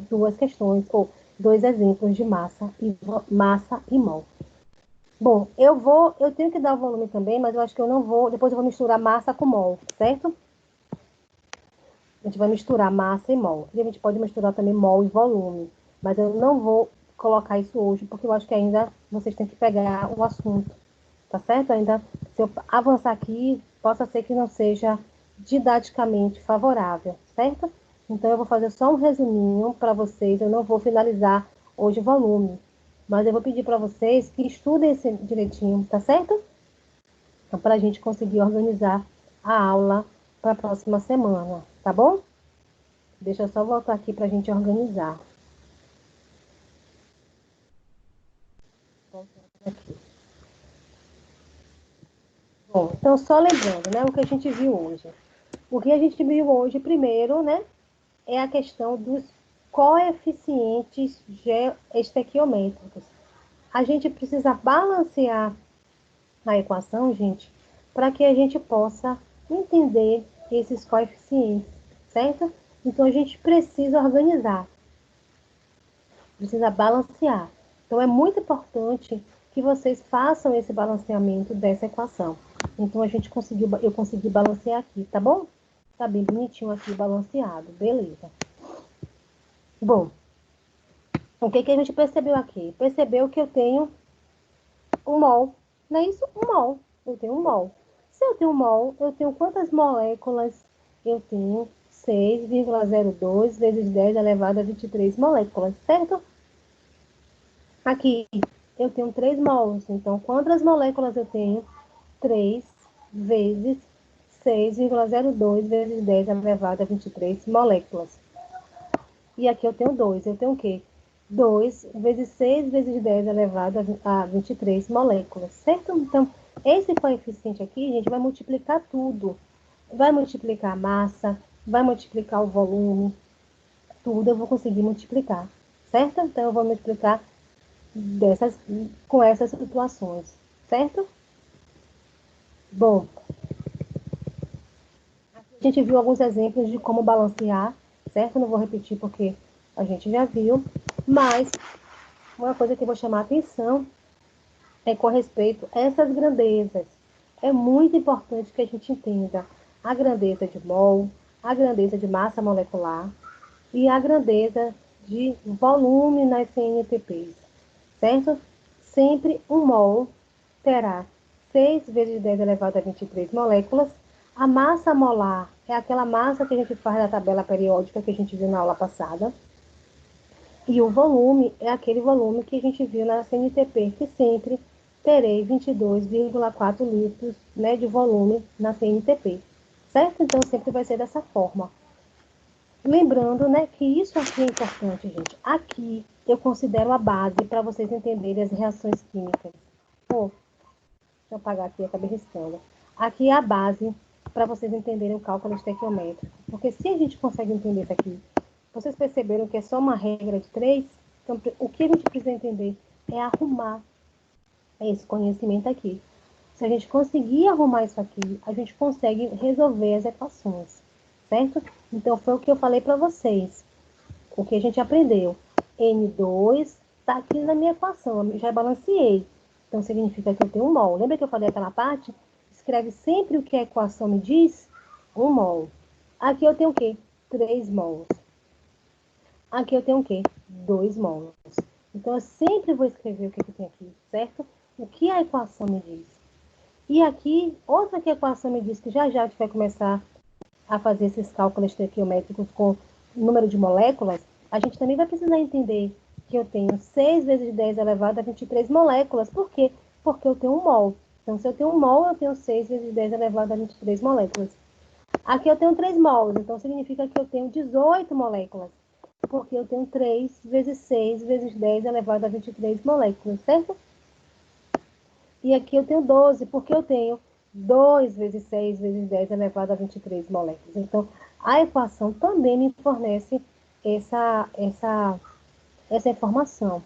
duas questões, ou dois exemplos de massa e mol. Bom, eu tenho que dar o volume também, mas eu acho que eu não vou, depois eu vou misturar massa com mol, certo? A gente vai misturar massa e mol. E a gente pode misturar também mol e volume, mas eu não vou colocar isso hoje, porque eu acho que ainda vocês têm que pegar o assunto, tá certo? Ainda, se eu avançar aqui, possa ser que não seja didaticamente favorável, certo? Então, eu vou fazer só um resuminho para vocês, eu não vou finalizar hoje o volume, mas eu vou pedir para vocês que estudem esse direitinho, tá certo? Então, para a gente conseguir organizar a aula para a próxima semana, tá bom? Deixa eu só voltar aqui para a gente organizar. Aqui. Bom, então só lembrando, né, o que a gente viu hoje. O que a gente viu hoje, primeiro, né, é a questão dos coeficientes estequiométricos. A gente precisa balancear a equação, gente, para que a gente possa entender esses coeficientes, certo? Então, a gente precisa organizar, precisa balancear. Então, é muito importante que vocês façam esse balanceamento dessa equação. Então, eu consegui balancear aqui, tá bom? Tá bem bonitinho aqui, balanceado, beleza. Bom, o que a gente percebeu aqui? Percebeu que eu tenho um mol, não é isso? Um mol. Eu tenho um mol. Se eu tenho um mol, eu tenho quantas moléculas? Eu tenho 6,02 vezes 10 elevado a 23 moléculas, certo? Aqui, eu tenho 3 mols. Então, quantas moléculas eu tenho? 3 vezes 6,02 vezes 10 elevado a 23 moléculas. E aqui eu tenho 2. Eu tenho o quê? 2 vezes 6 vezes 10 elevado a 23 moléculas, certo? Então, esse coeficiente aqui, a gente vai multiplicar tudo. Vai multiplicar a massa, vai multiplicar o volume, tudo eu vou conseguir multiplicar, certo? Então, eu vou multiplicar com essas situações, certo? Bom, a gente viu alguns exemplos de como balancear, certo? Não vou repetir porque a gente já viu, mas uma coisa que eu vou chamar a atenção é com respeito a essas grandezas. É muito importante que a gente entenda a grandeza de mol, a grandeza de massa molecular e a grandeza de volume nas CNTPs, certo? Sempre um mol terá 6 vezes 10 elevado a 23 moléculas. A massa molar é aquela massa que a gente faz na tabela periódica que a gente viu na aula passada. E o volume é aquele volume que a gente viu na CNTP, que sempre terei 22,4 litros, né, de volume na CNTP, certo? Então, sempre vai ser dessa forma. Lembrando, né, que isso aqui é importante, gente. Aqui eu considero a base para vocês entenderem as reações químicas. Deixa eu apagar aqui, acabei riscando. Aqui é a base para vocês entenderem o cálculo estequiométrico. Porque se a gente consegue entender isso aqui, vocês perceberam que é só uma regra de 3? Então, o que a gente precisa entender é arrumar esse conhecimento aqui. Se a gente conseguir arrumar isso aqui, a gente consegue resolver as equações, certo? Então, foi o que eu falei para vocês. O que a gente aprendeu. N2 está aqui na minha equação, eu já balanceei. Então, significa que eu tenho um mol. Lembra que eu falei aquela parte? Escreve sempre o que a equação me diz? Um mol. Aqui eu tenho o quê? 3 mols. Aqui eu tenho o quê? 2 mols. Então, eu sempre vou escrever o que eu tenho aqui, certo? O que a equação me diz. E aqui, outra que a equação me diz, que já a gente vai começar a fazer esses cálculos estequiométricos com número de moléculas, a gente também vai precisar entender que eu tenho 6 vezes 10 elevado a 23 moléculas. Por quê? porque eu tenho um mol. Então, se eu tenho um mol, eu tenho 6 vezes 10 elevado a 23 moléculas. Aqui eu tenho 3 mols, então significa que eu tenho 18 moléculas, porque eu tenho 3 vezes 6 vezes 10 elevado a 23 moléculas, certo? E aqui eu tenho 12, porque eu tenho 2 vezes 6 vezes 10 elevado a 23 moléculas. Então, a equação também me fornece essa informação.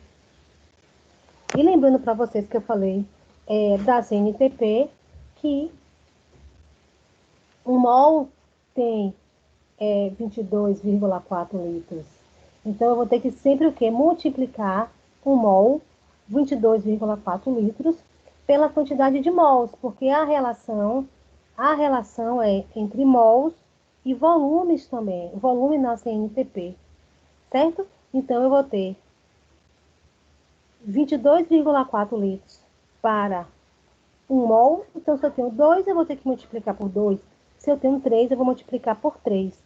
E lembrando para vocês que eu falei da CNTP, que um mol tem 22,4 litros. Então, eu vou ter que sempre o quê? Multiplicar um mol, 22,4 litros, pela quantidade de mols, porque a relação é entre mols e volumes também, volume na CNTP, certo? Então, eu vou ter 22,4 litros para 1 mol. Então, se eu tenho 2, eu vou ter que multiplicar por 2. Se eu tenho 3, eu vou multiplicar por 3.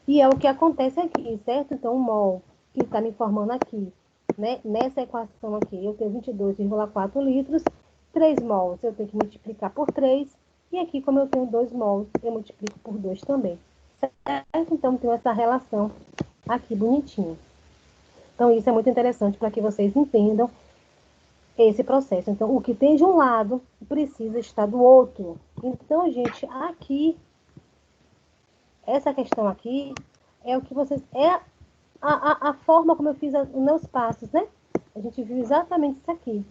E é o que acontece aqui, certo? Então, 1 mol que está me formando aqui, né? Nessa equação aqui, eu tenho 22,4 litros. 3 mols eu tenho que multiplicar por 3. E aqui, como eu tenho 2 mols, eu multiplico por 2 também. Certo? Então, tem essa relação aqui bonitinha. Então, isso é muito interessante para que vocês entendam esse processo. Então, o que tem de um lado precisa estar do outro. Então, gente, aqui, essa questão aqui é o que vocês... É a forma como eu fiz os meus passos, né? A gente viu exatamente isso aqui.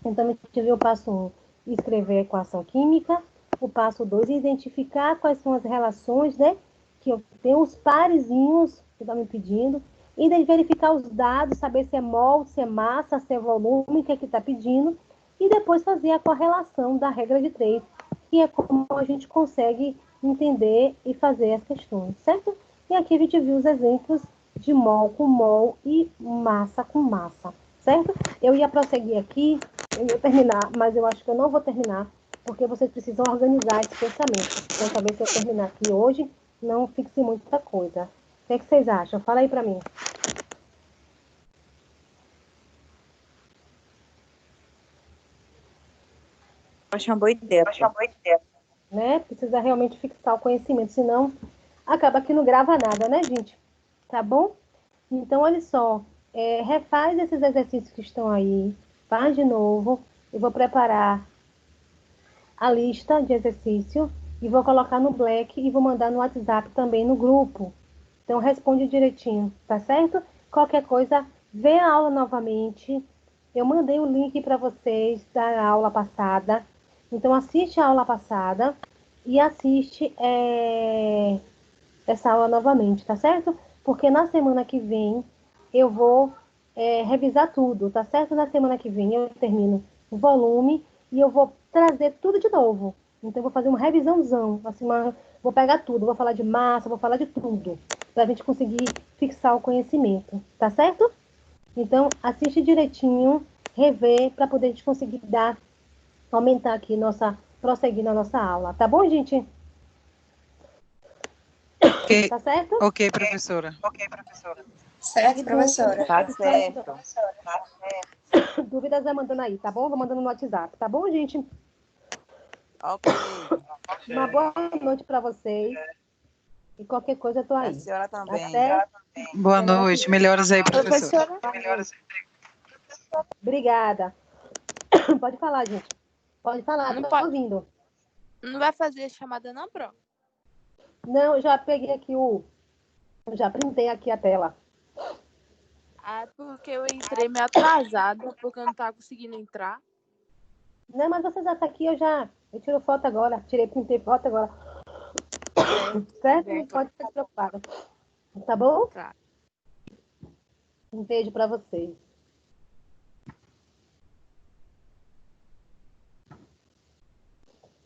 Então, a gente viu o passo 1, escrever a equação química. O passo 2, identificar quais são as relações, né? Que eu tenho os parezinhos que estão me pedindo. E daí verificar os dados, saber se é mol, se é massa, se é volume, que é que está pedindo. E depois fazer a correlação da regra de 3, que é como a gente consegue entender e fazer as questões, certo? E aqui a gente viu os exemplos de mol com mol e massa com massa, certo? Eu ia prosseguir aqui, eu ia terminar, mas eu acho que eu não vou terminar, porque vocês precisam organizar esse pensamento. Então, talvez se eu terminar aqui hoje, não fixe muita coisa. O que vocês acham? Fala aí para mim. Acho uma boa ideia. Né? Precisa realmente fixar o conhecimento, senão acaba que não grava nada, né, gente? Tá bom? Então, olha só, refaz esses exercícios que estão aí, faz de novo. Eu vou preparar a lista de exercício e vou colocar no Black e vou mandar no WhatsApp também no grupo. Então, responde direitinho, tá certo? Qualquer coisa, vê a aula novamente. Eu mandei o link para vocês da aula passada. Então, assiste a aula passada e assiste essa aula novamente, tá certo? Porque na semana que vem eu vou revisar tudo, tá certo? Na semana que vem eu termino o volume e eu vou trazer tudo de novo. Então, eu vou fazer uma revisãozão, assim, vou pegar tudo, vou falar de massa, vou falar de tudo, para a gente conseguir fixar o conhecimento, tá certo? Então, assiste direitinho, rever, para poder a gente conseguir aumentar aqui prosseguir na nossa aula, tá bom, gente? Ok, Tá certo? ok, professora. Certo, professora. Tá certo. Dúvidas vai mandando aí, tá bom? Vou mandando no WhatsApp, tá bom, gente? Ok. Uma boa noite para vocês. E qualquer coisa eu tô aí. A senhora Tá também. certo? Boa noite. Melhoras aí, professora. Obrigada. Pode falar, gente. Pode falar, Não tô pode. ouvindo. Não vai fazer chamada não, Pro? Não, eu já peguei aqui eu já printei aqui a tela. Ah, porque eu entrei meio atrasada, porque eu não tava conseguindo entrar. Não, mas você já tá aqui, eu tiro foto agora. Printei foto agora. Certo? Não pode ficar preocupada. Tá bom? Tá. Um beijo para vocês.